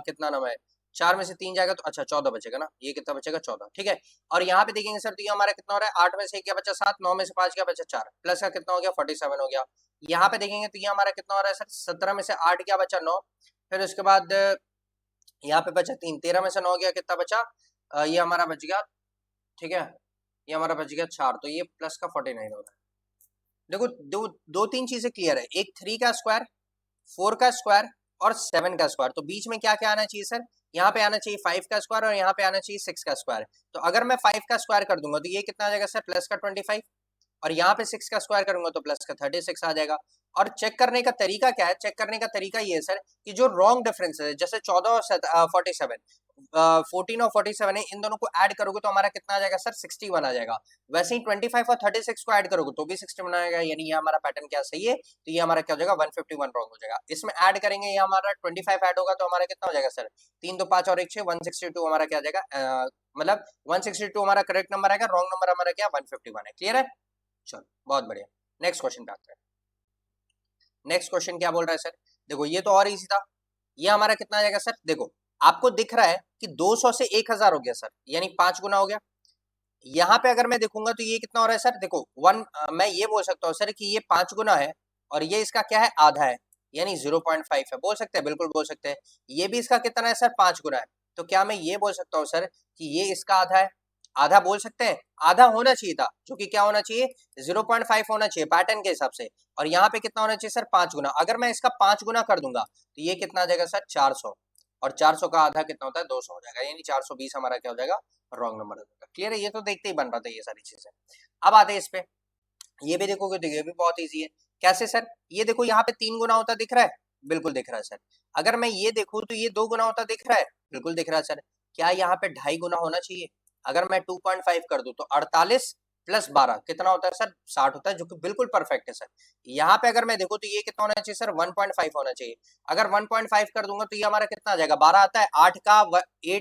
कितना नाम है, 4 में से 3 जाएगा तो अच्छा 14 बचेगा ना, ये कितना बचेगा, 14। ठीक है, और यहाँ पे देखेंगे सर तो ये हमारा कितना हो रहा है, 8 में से 1 क्या बचा, 7, 9 में से 5 क्या बचा, 4, प्लस का कितना हो गया, 47 हो गया। यहाँ पे देखेंगे तो ये हमारा कितना हो रहा है सर, 17 में से 8 क्या बचा, 9, फिर उसके बाद यहाँ पे बचा 3, 13 में से 9 गया, कितना बचा, ये हमारा बच गया। ठीक है, ये हमारा बच गया 4, तो ये प्लस का 49 हो रहा है। देखो दो दो तीन चीजें क्लियर है, एक 3 का स्क्वायर, 4 का स्क्वायर, और 7 का स्क्वायर। तो बीच में क्या क्या आना चाहिए सर, यहाँ पे आना चाहिए 5 का स्क्वायर, और यहाँ पे आना चाहिए 6 का स्क्वायर। तो अगर मैं 5 का स्क्वायर कर दूंगा तो ये कितना आ जाएगा सर, प्लस का 25, और यहाँ पे 6 का स्क्वायर करूंगा तो प्लस का 36 आ जाएगा। और चेक करने का तरीका क्या है, चेक करने का तरीका ये है सर कि जो रॉन्ग डिफरेंस है, जैसे 14 और 47, 14 और 47 है, इन दोनों को ऐड करोगे तो हमारा कितना आ जाएगा सर, 61 आ जाएगा। वैसे ही 25 और 36 को ऐड करोगे तो भी 61 आएगा, यानी ये हमारा पैटर्न क्या सही है, तो ये हमारा क्या हो जाएगा, 151 रॉन्ग हो जाएगा। इसमें ऐड करेंगे, ये हमारा 25 ऐड होगा तो हमारा कितना हो जाएगा सर, 3 2 5 और 1 6, 162 हमारा क्या आ जाएगा, मतलब 162 हमारा करेक्ट नंबर आएगा, रॉन्ग नंबर हमारा क्या, 151 है। क्लियर है? चलो बहुत बढ़िया, नेक्स्ट क्वेश्चन पे आते हैं। नेक्स्ट क्वेश्चन क्या बोल रहा है सर, देखो ये तो और इजी था, ये हमारा कितना आ जाएगा सर, देखो आपको दिख रहा है कि 200 से 1000 हो गया सर, यानी 5 गुना हो गया। यहाँ पे अगर मैं देखूंगा तो ये कितना हो रहा है सर, देखो मैं ये बोल सकता हूँ सर कि ये 5 गुना है, और ये इसका क्या है, आधा है, यानी 0.5 है, बोल सकते हैं, बिल्कुल बोल सकते हैं। ये भी इसका कितना है सर, 5 गुना है। तो क्या मैं ये बोल सकता हूँ सर कि ये इसका आधा है, आधा बोल सकते हैं, आधा होना चाहिए था, जो कि क्या होना चाहिए, 0.5 होना चाहिए पैटर्न के हिसाब से। और यहाँ पे कितना होना चाहिए सर, 5 गुना। अगर मैं इसका 5 गुना कर दूंगा तो ये कितना आ जाएगा सर, 400, और 400 का आधा कितना होता है, 200 हो जाएगा, यानी 420 हमारा क्या हो जाएगा, रॉन्ग नंबर हो जाएगा। क्लियर है? ये तो देखते ही बन रहा था ये सारी चीजें। अब आते हैं इस पे, ये भी देखोगे तो ये भी बहुत ईजी है। कैसे सर, ये देखो यहाँ पे 3 गुना होता दिख रहा है, बिल्कुल दिख रहा है सर। अगर मैं ये देखूँ तो ये 2 गुना होता दिख रहा है, बिल्कुल दिख रहा है सर। क्या यहाँ पे 2.5 गुना होना चाहिए? अगर मैं 2.5 कर दूं तो 48, प्लस 12 कितना होता है सर 60 होता है, जो कि बिल्कुल परफेक्ट है सर। यहाँ पे अगर मैं देखूँ तो ये कितना होना चाहिए सर 1.5 होना चाहिए। अगर 1.5 कर दूंगा तो ये हमारा कितना आ जाएगा 12 आता है। 8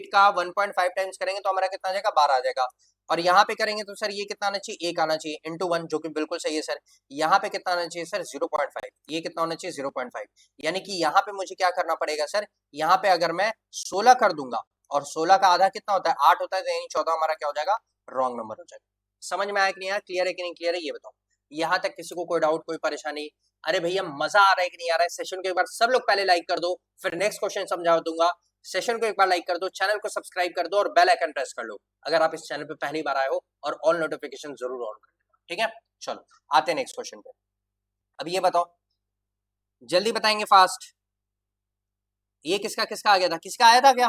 का 1.5 टाइम्स करेंगे तो हमारा कितना आ जाएगा 12 आ जाएगा। और यहाँ पे करेंगे तो सर ये कितना आना चाहिए 1 आना चाहिए इंटू 1, जो कि बिल्कुल सही है सर। यहाँ पे कितना आना चाहिए सर 0.5, ये कितना होना चाहिए 0.5। यानी कि यहाँ पे मुझे क्या करना पड़ेगा सर, यहाँ पे अगर मैं 16 कर दूंगा और 16 का आधा कितना होता है 8 होता है, तो यानी 14 हमारा क्या हो जाएगा रॉन्ग नंबर हो जाएगा। समझ में आया कि नहीं आया, क्लियर है कि नहीं क्लियर है ये बताओ। यहाँ तक किसी को कोई डाउट कोई परेशानी? अरे भैया मजा आ रहा है कि नहीं आ रहा है? सेशन को एक बार सब लोग पहले लाइक कर दो, फिर नेक्स्ट क्वेश्चन समझा दूंगा। सेशन को एक बार लाइक कर दो, चैनल को सब्सक्राइब कर दो और बेल आइकन प्रेस कर लो अगर आप इस चैनल पे पहली बार आए हो, और ऑल नोटिफिकेशन जरूर ऑन कर देना, ठीक है। चलो आते हैं नेक्स्ट क्वेश्चन पे। अब ये बताओ, जल्दी बताएंगे फास्ट। ये किसका किसका आ गया था, किसका आया था क्या?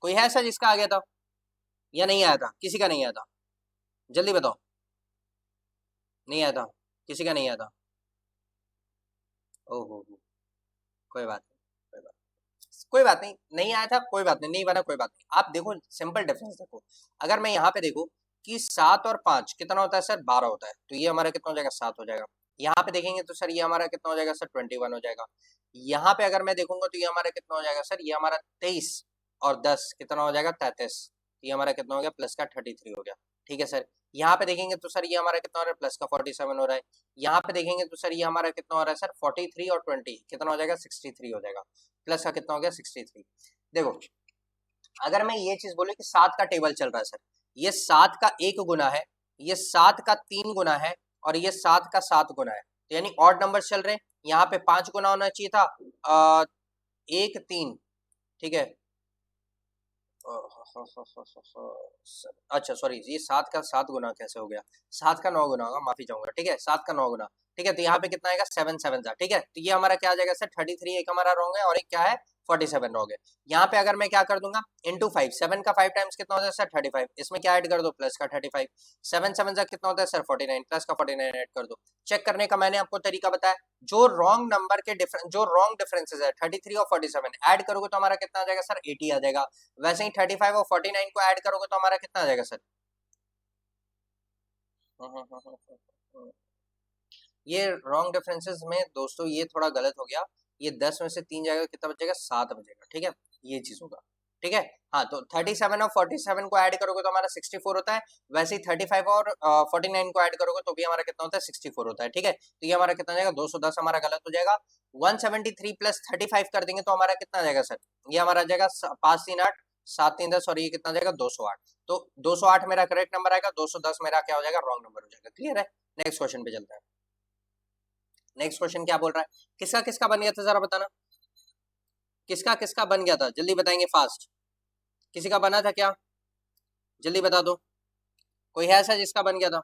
कोई है ऐसा जिसका आ गया था या नहीं आया था? किसी का नहीं आया था, जल्दी बताओ। नहीं आया था, किसी का नहीं आया था। ओहो, कोई बात नहीं, कोई बात कोई बात नहीं, नहीं आया था कोई बात नहीं, नहीं बना कोई बात नहीं। आप देखो सिंपल डिफरेंस देखो, अगर मैं यहाँ पे देखूं कि 7 और 5 कितना होता है सर 12 होता है, तो ये हमारा कितना हो जाएगा 7 हो जाएगा। यहाँ पे देखेंगे तो सर ये हमारा कितना हो जाएगा सर 21 हो जाएगा। यहाँ पे अगर मैं देखूंगा तो ये हमारा कितना हो जाएगा सर, ये हमारा 23 और 10 कितना हो जाएगा 33, ये हमारा कितना हो गया प्लस का 33 हो गया, ठीक है सर। यहाँ पे देखेंगे तो सर ये हमारा कितना हो रहा है प्लस का 47 हो रहा है। यहाँ पे देखेंगे तो सर ये हमारा कितना हो रहा है सर 43 और 20 कितना हो जाएगा 63 हो जाएगा, प्लस का कितना हो गया 63। देखो अगर मैं ये चीज बोलूं कि 7 का टेबल चल रहा है सर, ये 7 का 1 गुना है, ये 7 का 3 गुना है, और ये 7 का 7 गुना है, तो यानी ऑड नंबर चल रहे हैं। यहाँ पे 5 गुना होना चाहिए था 1 3, ठीक है। अच्छा सॉरी, ये 7 का 7 गुना कैसे हो गया, 7 का 9 गुना होगा, माफी चाहूंगा, ठीक है 7 का 9 गुना, ठीक है। तो यहाँ पे कितना आएगा 7 7 जा, ठीक है। तो ये हमारा क्या आ जाएगा सर 33, एक हमारा रॉन्ग है और एक क्या है 47 रॉन्ग है। यहाँ पे अगर मैं क्या कर दूंगा इंटू 5, 7 का 5 टाइम्स कितना होता है सर 35, इसमें क्या ऐड कर दो प्लस का 35, 7 7 जा कितना होता है सर 49, प्लस का 49 ऐड कर दो। चेक करने का मैंने आपको तरीका बताया, जो रॉन्ग नंबर के डिफरेंस, जो रॉन्ग डिफरेंसेस है 33 और 47 ऐड करोगे तो हमारा कितना आ जाएगा सर 80 आ जाएगा। वैसे ही 35 और 49 को ऐड करोगे तो हमारा कितना आ जाएगा सर, ये रॉन्ग डिफरेंसेस में दोस्तों ये थोड़ा गलत हो गया, ये 10 में से 3 जाएगा कितना बचेगा 7 बचेगा, ठीक है ये चीज होगा, ठीक है। हाँ तो 37 और 47 को ऐड करोगे तो हमारा 64 होता है, वैसे ही 35 और 49 को ऐड करोगे तो भी हमारा कितना होता है 64 होता है, ठीक है। तो ये हमारा कितना जाएगा 210 हमारा गलत हो जाएगा। 173 प्लस 35 कर देंगे तो हमारा कितना जाएगा सर, ये हमारा जाएगा 5 3 8 7 3 10, और ये कितना जाएगा 208। तो 208 मेरा करेक्ट नंबर आएगा, 210 मेरा क्या हो जाएगा रॉन्ग नंबर हो जाएगा, क्लियर है। नेक्स्ट क्वेश्चन पे चलते हैं। नेक्स्ट क्वेश्चन क्या बोल रहा है, किसका किसका बन गया था जरा बताना, किसका किसका बन गया था जल्दी बताएंगे फास्ट। किसी का बना था क्या, जल्दी बता दो। कोई है ऐसा जिसका बन गया था?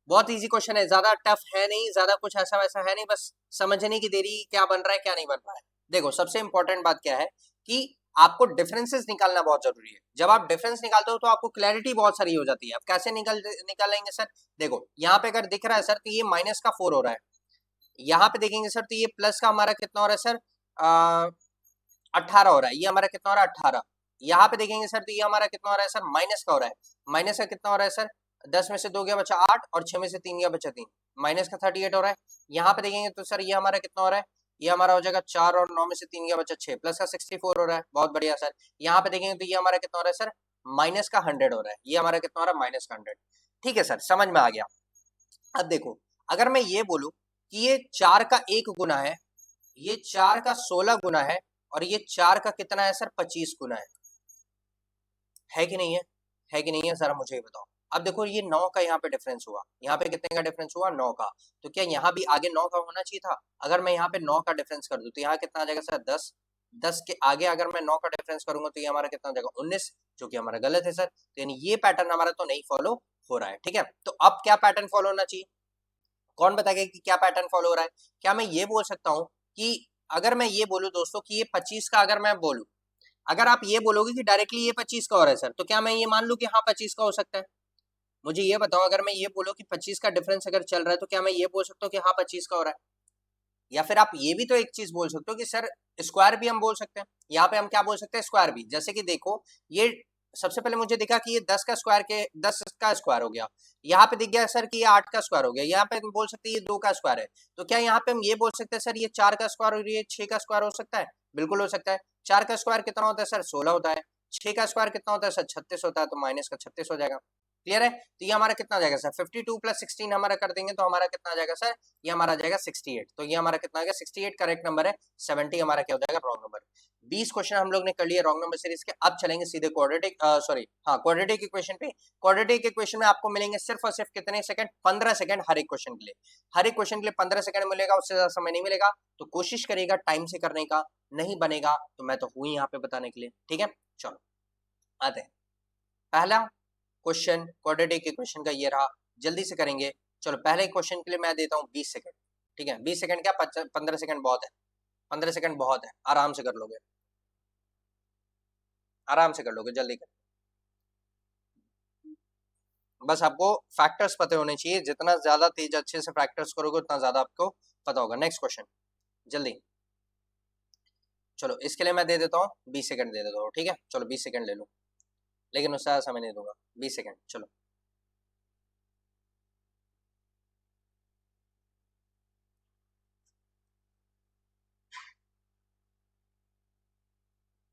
बहुत इजी क्वेश्चन है, ज्यादा टफ है नहीं, ज्यादा कुछ ऐसा वैसा है नहीं, बस समझने की देरी क्या बन रहा है क्या नहीं बन रहा है। देखो सबसे इंपॉर्टेंट बात क्या है कि आपको डिफरेंसेस निकालना बहुत जरूरी है। जब आप डिफरेंस निकालते हो तो आपको क्लैरिटी बहुत सारी हो जाती है। आप कैसे निकालेंगे सर, देखो यहाँ पे अगर दिख रहा है सर तो ये माइनस का 4 हो रहा है, यहाँ पे देखेंगे सर तो ये प्लस का हमारा कितना हो रहा है सर 18 हो रहा है, ये हमारा कितना हो रहा है 18। यहाँ पे देखेंगे सर तो ये हमारा कितना हो रहा है सर माइनस का हो रहा है, माइनस का कितना हो रहा है सर 10 में से 2 गया बचा 8 और 6 में से 3 गया बचा 3, माइनस का 38 हो रहा है। यहाँ पे देखेंगे तो सर ये हमारा कितना हो रहा है, ये हमारा हो जाएगा 4 और 9 में से 3 गया बचा 6, प्लस का 64 हो रहा है, बहुत बढ़िया सर। यहाँ पे देखेंगे तो ये हमारा कितना हो रहा है सर माइनस का 100 हो रहा है, ये हमारा कितना हो रहा है माइनस का 100, ठीक है सर समझ में आ गया। अब देखो अगर मैं ये बोलूं कि ये 4 का 1 गुना है, ये 4 का 16 गुना है, और ये 4 का कितना है सर 25 गुना है कि नहीं है, है कि नहीं है जरा मुझे बताओ। अब देखो ये 9 का यहाँ पे डिफरेंस हुआ, यहाँ पे कितने का डिफरेंस हुआ 9 का, तो क्या यहाँ भी आगे 9 का होना चाहिए था। अगर मैं यहाँ पे 9 का डिफरेंस कर दूं तो यहाँ कितना आ जाएगा सर 10, 10 के आगे अगर मैं 9 का डिफरेंस करूंगा तो ये हमारा कितना हो जाएगा 19, जो कि हमारा गलत है सर। तो यानी ये पैटर्न हमारा तो नहीं फॉलो हो रहा है, ठीक है। तो अब क्या पैटर्न फॉलो होना चाहिए, कौन बताएगा कि क्या पैटर्न फॉलो हो रहा है। क्या मैं ये बोल सकता हूँ कि अगर मैं ये बोलूं दोस्तों कि ये 25 का, अगर मैं बोलूं, अगर आप ये बोलोगे कि डायरेक्टली ये 25 का हो रहा है सर, तो क्या मैं ये मान लूं कि हाँ 25 का हो सकता है। मुझे ये बताओ अगर मैं ये बोलूं कि 25 का डिफरेंस अगर चल रहा है तो क्या मैं ये बोल सकता हूँ कि हाँ 25 का हो रहा है। या फिर आप ये भी तो एक चीज बोल सकते हो कि सर स्क्वायर भी हम बोल सकते हैं, यहाँ पे हम क्या बोल सकते हैं स्क्वायर भी। जैसे कि देखो ये सबसे पहले मुझे दिखा कि ये 10 का स्क्वायर हो गया, यहाँ पे दिख गया सर कि ये 8 का स्क्वायर हो गया, यहाँ पे बोल सकते हैं ये 2 का स्क्वायर है, तो क्या यहाँ पे हम ये बोल सकते हैं सर ये 4 का स्क्वायर और ये 6 का स्क्वायर हो सकता है? बिल्कुल हो सकता है। 4 का स्क्वायर कितना होता है सर? 16 होता है। 6 का स्क्वायर कितना होता है सर? 36 होता है, तो माइनस का 36 हो जाएगा। क्लियर है? तो ये हमारा कितना आ जाएगा सर? 52 प्लस 16 हमारा कर देंगे तो हमारा कितना आ जाएगा सर? ये हमारा आ जाएगा 68। तो ये हमारा कितना आ गया? 68 करेक्ट नंबर है। 70 हमारा क्या हो जाएगा? Wrong number. 20 क्वेश्चन हम लोग ने कर लिए रॉन्ग नंबर सीरीज के। अब चलेंगे सीधे क्वाड्रेटिक क्वाड्रेटिक इक्वेशन पे। क्वाड्रेटिक इक्वेशन में आपको मिलेंगे सिर्फ और सिर्फ कितने सेकंड? 15 सेकंड हर एक क्वेश्चन के लिए। हर एक क्वेश्चन के लिए 15 सेकंड मिलेगा, उससे ज्यादा समय नहीं मिलेगा। तो कोशिश करिएगा टाइम से करने का, नहीं बनेगा तो मैं तो हूं यहाँ पे बताने के लिए। ठीक है, चलो आते हैं। पहला क्वेश्चन क्वाड्रेटिक इक्वेशन का ये रहा, जल्दी से करेंगे। चलो पहले क्वेश्चन के लिए मैं देता हूँ 20 सेकंड। ठीक है, 20 सेकंड क्या 15 सेकंड बहुत है, 15 सेकंड बहुत है, आराम से कर लोगे, आराम से कर लोगे, जल्दी कर। बस आपको फैक्टर्स पते होने चाहिए, जितना ज्यादा तेज अच्छे से फैक्टर्स करोगे उतना ज्यादा आपको पता होगा। नेक्स्ट क्वेश्चन जल्दी। चलो इसके लिए मैं दे देता हूँ 20 सेकंड दे देता हूँ। ठीक है, चलो 20 सेकंड ले लो, लेकिन उससे ज्यादा समय नहीं दूंगा। 20 सेकंड चलो।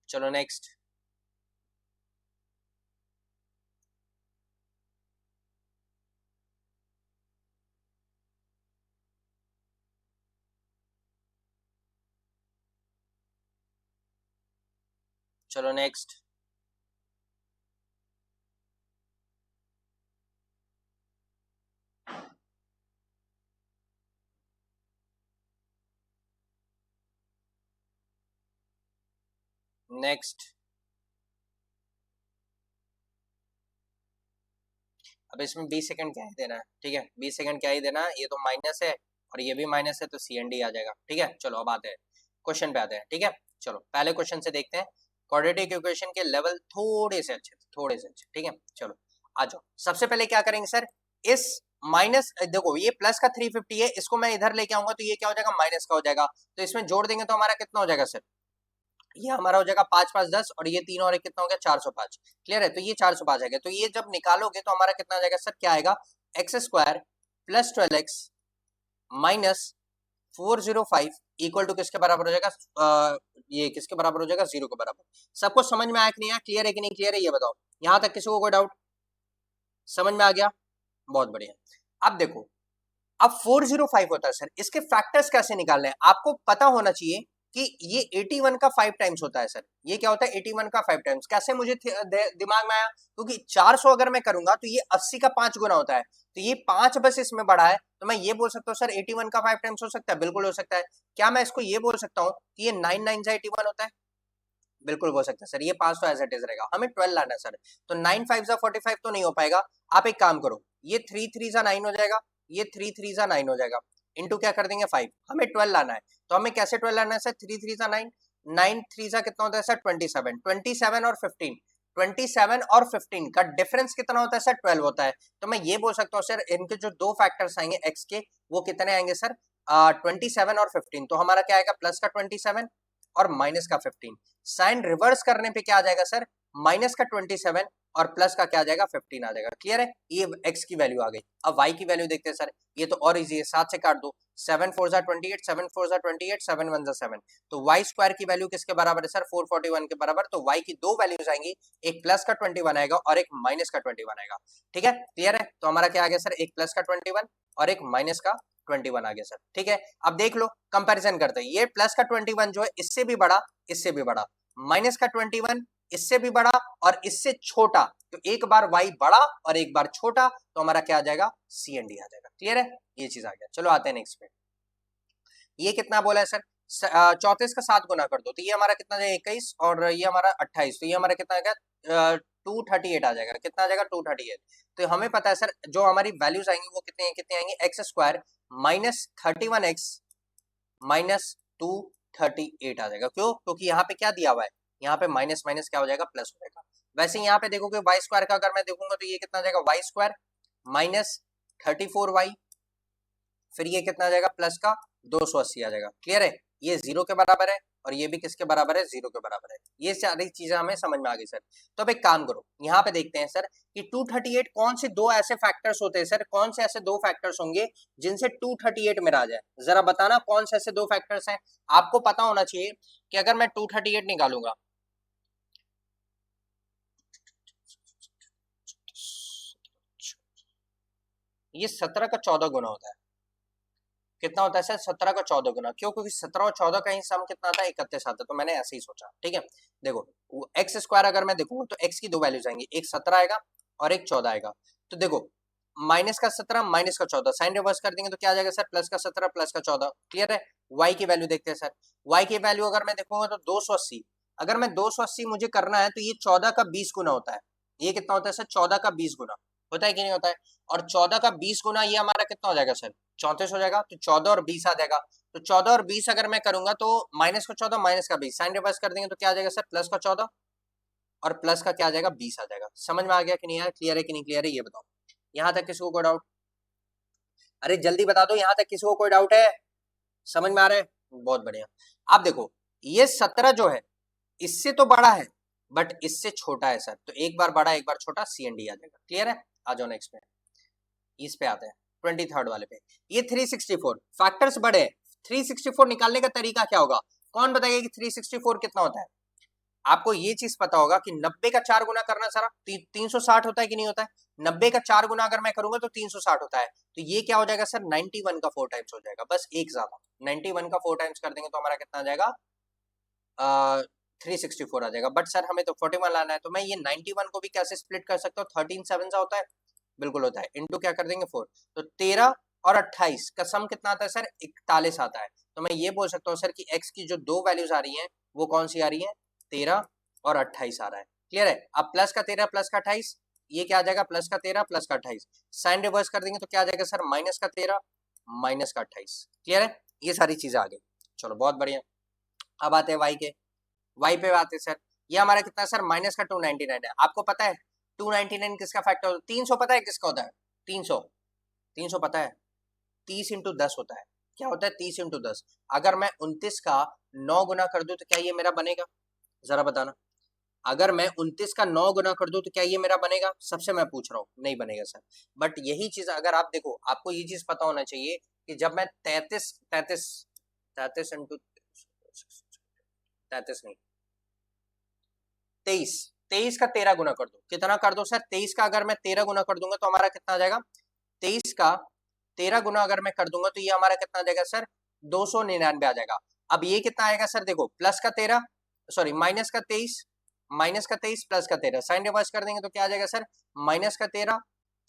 चलो नेक्स्ट। चलो नेक्स्ट। नेक्स्ट। अब इसमें 20 सेकंड क्या ही देना है? ठीक है, 20 सेकंड क्या ही देना है, ये तो माइनस है और ये भी माइनस है, तो सी एन डी आ जाएगा। ठीक है, चलो अब आते हैं क्वेश्चन पे आते हैं। ठीक है, चलो पहले क्वेश्चन से देखते हैं। क्वाड्रेटिक इक्वेशन के लेवल थोड़े से अच्छे, थोड़े से अच्छे। ठीक है, चलो आ जाओ। सबसे पहले क्या करेंगे सर, इस माइनस, देखो ये प्लस का 350 है, इसको मैं इधर लेके आऊंगा तो ये क्या हो जाएगा? माइनस का हो जाएगा। तो इसमें जोड़ देंगे तो हमारा कितना हो जाएगा सर? ये हमारा हो जाएगा 5 5 10, और ये तीन और एक कितना हो गया? 405। क्लियर है? तो ये 405 आ गया। तो ये जब निकालोगे तो हमारा कितना आ जाएगा सर? क्या आएगा? X square plus 12x minus 405 equal to किसके बराबर हो जाएगा? ये किसके बराबर हो जाएगा? 0 के बराबर। सबको समझ में आया कि नहीं आया? क्लियर है कि नहीं क्लियर है? ये बताओ, यहां तक किसी को कोई डाउट? समझ में आ गया? बहुत बढ़िया। अब देखो, अब 405 होता है सर, इसके फैक्टर्स कैसे निकालने हैं आपको पता होना चाहिए कि ये 81 का 5 टाइम्स होता है सर। ये क्या होता है? 81 का 5 टाइम्स। कैसे मुझे दिमाग में आया? क्योंकि 400 अगर मैं करूंगा तो ये 80 का 5 गुना होता है, तो ये 5 बस इसमें बढ़ा है, तो मैं ये बोल सकता हूँ सर 81 का 5 टाइम्स हो सकता है। बिल्कुल हो सकता है। क्या मैं इसको ये बोल सकता हूँ कि ये 9 9 से 81 होता है? बिल्कुल हो सकता है सर। ये 5 तो एज इट इज रहेगा, हमें 12 लाना है सर। तो 9 5 जा 45 तो नहीं हो पाएगा। आप एक काम करो, ये 3 3 जा 9 हो जाएगा, ये 3 3 जा 9 हो जाएगा, इनटू क्या कर देंगे 5। हमें 12 लाना है, तो हमें कैसे 12 लाना है सर? 3 3 जा 9, 9 3 जा कितना होता है सर? 27। 27 और 15, 27 और 15 का डिफरेंस कितना होता है सर? 12 होता है। तो मैं ये बोल सकता हूँ सर इनके जो दो फैक्टर्स आएंगे एक्स के, वो कितने आएंगे सर? 27 और 15। तो हमारा क्या आएगा? प्लस का 27 और माइनस का 15। साइन रिवर्स करने पे क्या आ जाएगा सर? माइनस का 27 और प्लस का क्या आ जाएगा? 15 आ जाएगा। क्लियर है? ये x की वैल्यू आ गई। अब y की वैल्यू देखते हैं सर, ये तो और इजी है, 7 से काट दो। 7 4 जा 28, 7 4 जा 28, 7 1 जा 7। तो y स्क्वायर की वैल्यू किसके बराबर है सर? 441 के बराबर। तो y की दो वैल्यूज आएंगी, एक प्लस का 21 आएगा और एक माइनस का 21 आएगा। ठीक है, क्लियर है? तो हमारा क्या आ गया सर? एक प्लस का 21 और एक माइनस का 21 आ गया सर। ठीक है, अब देख लो, कंपैरिजन करते हैं। ये प्लस का 21 जो है इससे भी बड़ा, इससे भी बड़ा, माइनस का 21 इससे भी बड़ा और इससे छोटा, तो एक बार y बड़ा और एक बार छोटा, तो हमारा क्या आ जाएगा? सी एन डी आ जाएगा। क्लियर है? ये चीज आ गया। चलो आते हैं नेक्स्ट पे। ये कितना बोला है सर? 34 का 7 गुना कर दो, तो ये हमारा कितना जाएगा? 21 और ये हमारा 28, तो ये हमारा कितना आएगा? 238 आ जाएगा। कितना आ जाएगा? 238। तो हमें पता है सर जो हमारी वैल्यूज आएंगी वो कितने आएंगे? X square minus 31x minus 238 आ जाएगा। क्यों? क्योंकि यहाँ पे क्या दिया हुआ है? यहाँ पे माइनस माइनस क्या हो जाएगा? प्लस हो जाएगा। वैसे यहाँ पे देखोगे वाई स्क्वायर का अगर मैं देखूंगा तो ये कितना आ जाएगा? वाई स्क्वायर माइनस 34y, फिर ये कितना आ जाएगा? प्लस का 280 आ जाएगा। क्लियर है? ये 0 के बराबर है और ये भी किसके बराबर है, 0 के बराबर है। ये सारी चीजें हमें समझ में आ गई सर। तो अब एक काम करो, यहाँ पे देखते हैं सर कि 238 कौन से दो ऐसे फैक्टर्स होते हैं सर, कौन से ऐसे दो फैक्टर्स होंगे जिनसे 238 में आ जाए, जरा बताना कौन से ऐसे दो फैक्टर्स हैं। आपको पता होना चाहिए कि अगर मैं 238 निकालूंगा, ये 17 का 14 गुना होता है। कितना होता है सर, 17 का 14 गुना। क्यों? क्योंकि 17 और 14 का ही सम कितना आता है, 31 आता है। तो मैंने ऐसे ही सोचा, ठीक है। देखो एक्स स्क्वायर अगर मैं देखूँ तो एक्स की दो वैल्यूज आएंगी, एक 17 आएगा और एक 14 आएगा। तो देखो माइनस का 17 माइनस का 14, साइन रिवर्स कर देंगे तो क्या आ जाएगा सर, प्लस का 17 प्लस का 14। क्लियर है। वाई की वैल्यू देखते हैं सर, वाई की वैल्यू अगर मैं देखूंगा तो 280, अगर मैं 280 मुझे करना है तो ये 14 का 20 गुना होता है। ये कितना होता है सर, 14 का 20 गुना होता है कि नहीं होता है। और 14 का 20 गुना ये हमारा कितना हो जाएगा सर, 34 हो जाएगा। तो 14 और 20 आ जाएगा। तो 14 और 20 अगर मैं करूंगा तो माइनस का 14 माइनस का 20, साइन रिवर्स कर देंगे तो क्या आ जाएगा सर, प्लस का 14 और प्लस का क्या आ जाएगा, 20 आ जाएगा। समझ में आ गया कि नहीं यार, क्लियर है कि नहीं क्लियर है, ये बताओ। यहाँ तक किसी को कोई डाउट? अरे जल्दी बता दो, यहाँ तक किसी को कोई डाउट है? समझ में आ रहा है, बहुत बढ़िया। आप देखो ये 17 जो है इससे तो बड़ा है बट इससे छोटा है सर, तो एक बार बड़ा एक बार छोटा, सी एंड डी आ जाएगा। क्लियर है, आ जाओ नेक्स्ट में, इस पे आते हैं 23rd वाले पे। ये 364 फैक्टर्स बड़े हैं, 364 निकालने का तरीका क्या होगा, कौन बताइए कि 364 कितना होता है। आपको ये चीज पता होगा कि 90 का 4 गुना करना सारा 360 होता है कि नहीं होता है। 90 का 4 गुना अगर मैं करूंगा तो 360 होता है। तो ये क्या हो जाएगा सर, 91 का 4 टाइम्स हो जाएगा, बस एक ज्यादा। 91 का 4 टाइम्स कर देंगे तो हमारा कितना आ जाएगा, 364 आ जाएगा। बट सर हमें तो 41 लाना है, तो मैं ये 91 को भी कैसे स्प्लिट कर सकता हूँ, 13 7 होता है, बिल्कुल होता है। इंटू क्या कर देंगे 4, तो 13 और 28 का सम कितना आता है सर, 41 आता है। तो मैं ये बोल सकता हूँ सर कि x की जो दो वैल्यूज आ रही हैं वो कौन सी आ रही है, 13 और 28 आ रहा है। क्लियर है। अब प्लस का 13 प्लस का 28, ये क्या आ जाएगा, प्लस का 13 प्लस का 28, साइन रिवर्स कर देंगे तो क्या आ जाएगा सर, माइनस का 13 माइनस का 28। क्लियर है, ये सारी चीजें आ गई। चलो बहुत बढ़िया। अब आते हैं वाई के, वाई पे आते हैं सर। ये हमारा कितना सर, माइनस का 299 है। आपको पता है 299 किसका फैक्टर, 300 पता है किसका होता है, 300, 300 पता है, 30 इंटू 10 होता है। क्या होता है, 30 इंटू 10। अगर मैं 29 का 9 गुना कर दूं तो क्या ये मेरा बनेगा, जरा बताना। अगर मैं 29 का 9 गुना कर दूं तो क्या ये मेरा बनेगा, सबसे मैं पूछ रहा हूँ, नहीं बनेगा सर। बट यही चीज अगर आप देखो, आपको ये चीज पता होना चाहिए कि जब मैं 33 33 33 इंटू 33 नहीं, 23 23 का 13 गुना कर दो, कितना कर दो सर, 23 का अगर मैं 13 गुना कर दूंगा तो हमारा कितना आ जाएगा, 23 का 13 गुना अगर मैं कर दूंगा तो ये हमारा कितना आ जाएगा सर, 299 आ जाएगा। अब ये कितना आएगा सर, देखो प्लस का 13, सॉरी माइनस का 23, माइनस का 23 प्लस का 13, साइन रिवर्स कर देंगे तो क्या आ जाएगा सर, माइनस का 13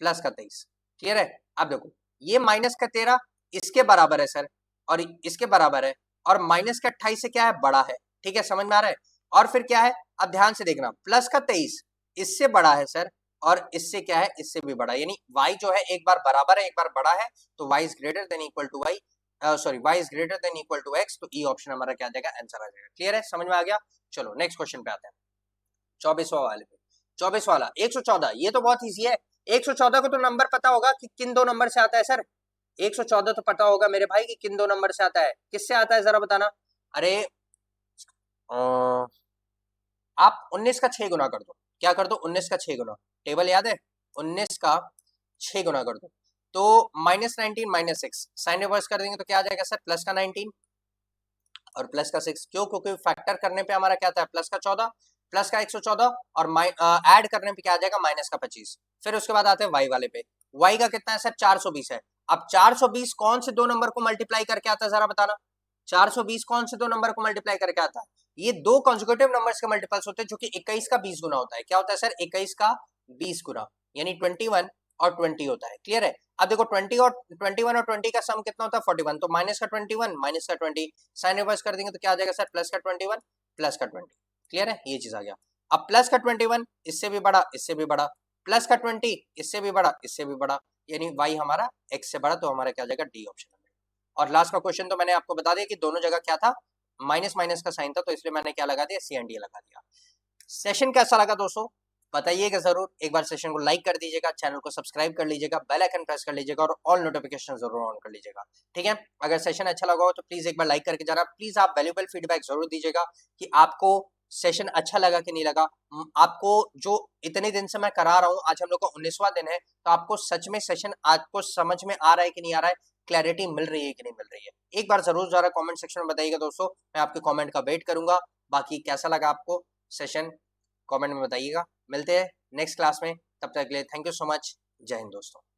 प्लस का 23। क्लियर है। अब देखो ये माइनस का 13 इसके बराबर है सर, और इसके बराबर है, और माइनस का 28 से क्या है, बड़ा है। ठीक है, समझ में आ रहा है। और फिर क्या है, अब ध्यान से देखना, प्लस का 23 इससे बड़ा है सर, और इससे क्या है, इससे भी बड़ा, यानी y जो है एक बार बराबर है एक बार बड़ा है, तो y is greater than equal to y, sorry y is greater than equal to x, तो ई ऑप्शन हमारा क्या आ जाएगा, आंसर आ जाएगा। क्लियर है, समझ में आ गया। चलो नेक्स्ट क्वेश्चन पे आते हैं, 24वां वाले पे। 24 वाला 114, ये तो बहुत ईजी है। 114 को तो नंबर पता होगा कि किन दो नंबर से आता है सर, 114 तो पता होगा मेरे भाई कि किन दो नंबर से आता है, किससे आता है जरा बताना। अरे आप 19 का 6 गुना कर दो, क्या कर दो, 19 का 6 गुना, टेबल याद है, 19 का 6 गुना कर दो तो माइनस 19 माइनस 6, साइन रिवर्स कर देंगे तो क्या आ जाएगा सर, प्लस का 19 और प्लस का 6। क्यों, क्योंकि फैक्टर करने पे हमारा क्या आता है, प्लस का 14 प्लस का 114, और ऐड करने पे क्या आ जाएगा, माइनस का 25। फिर उसके बाद आते हैं वाई वाले पे, वाई का कितना है सर, 420 है। अब 420 कौन से दो नंबर को मल्टीप्लाई करके आता है, जरा बताना। 420 कौन से दो नंबर को मल्टीप्लाई करके आता है, ये दो कंसेक्यूटिव नंबर्स के मल्टीपल्स होते हैं, जो कि 21 का 20 गुना होता है। क्या होता है सर, 21 का 20 गुना, यानी 21 और 20 होता है। क्लियर है। अब देखो 21 और 20 का सम कितना होता है, 41, तो माइनस का 21 माइनस का 20, साइन रिवर्स कर देंगे तो क्या आ जाएगा सर, प्लस का 21 प्लस का 20। क्लियर है, ये चीज आ गया। अब प्लस का 21 इससे भी बड़ा इससे भी बड़ा, प्लस का 20 इससे भी बड़ा इससे भी बड़ा, यानी वाई हमारा एक्स से बड़ा, तो हमारा क्या आ जाएगा, डी ऑप्शन। और लास्ट का क्वेश्चन तो मैंने आपको बता दिया कि दोनों जगह क्या था, माइनस माइनस का साइन था, तो इसलिए मैंने क्या लगा दिया, सी एंड डी लगा दिया। सेशन कैसा लगा दोस्तों, बताइएगा जरूर। एक बार सेशन को लाइक कर दीजिएगा, चैनल को सब्सक्राइब कर लीजिएगा, बेल आइकन प्रेस कर लीजिएगा और ऑल नोटिफिकेशन जरूर ऑन कर लीजिएगा। ठीक है, अगर सेशन अच्छा लगा हो तो प्लीज एक बार लाइक करके जाना। प्लीज आप वैल्यूबल फीडबैक जरूर दीजिएगा कि आपको सेशन अच्छा लगा कि नहीं लगा। आपको जो इतने दिन से मैं करा रहा हूँ, आज हम लोग का 19वां दिन है, तो आपको सच में सेशन आपको समझ में आ रहा है कि नहीं आ रहा है, क्लैरिटी मिल रही है कि नहीं मिल रही है। एक बार जरूर जरा कमेंट सेक्शन में बताइएगा दोस्तों, मैं आपके कमेंट का वेट करूंगा। बाकी कैसा लगा आपको सेशन, कमेंट में बताइएगा। मिलते हैं नेक्स्ट क्लास में, तब तक के लिए थैंक यू सो मच। जय हिंद दोस्तों।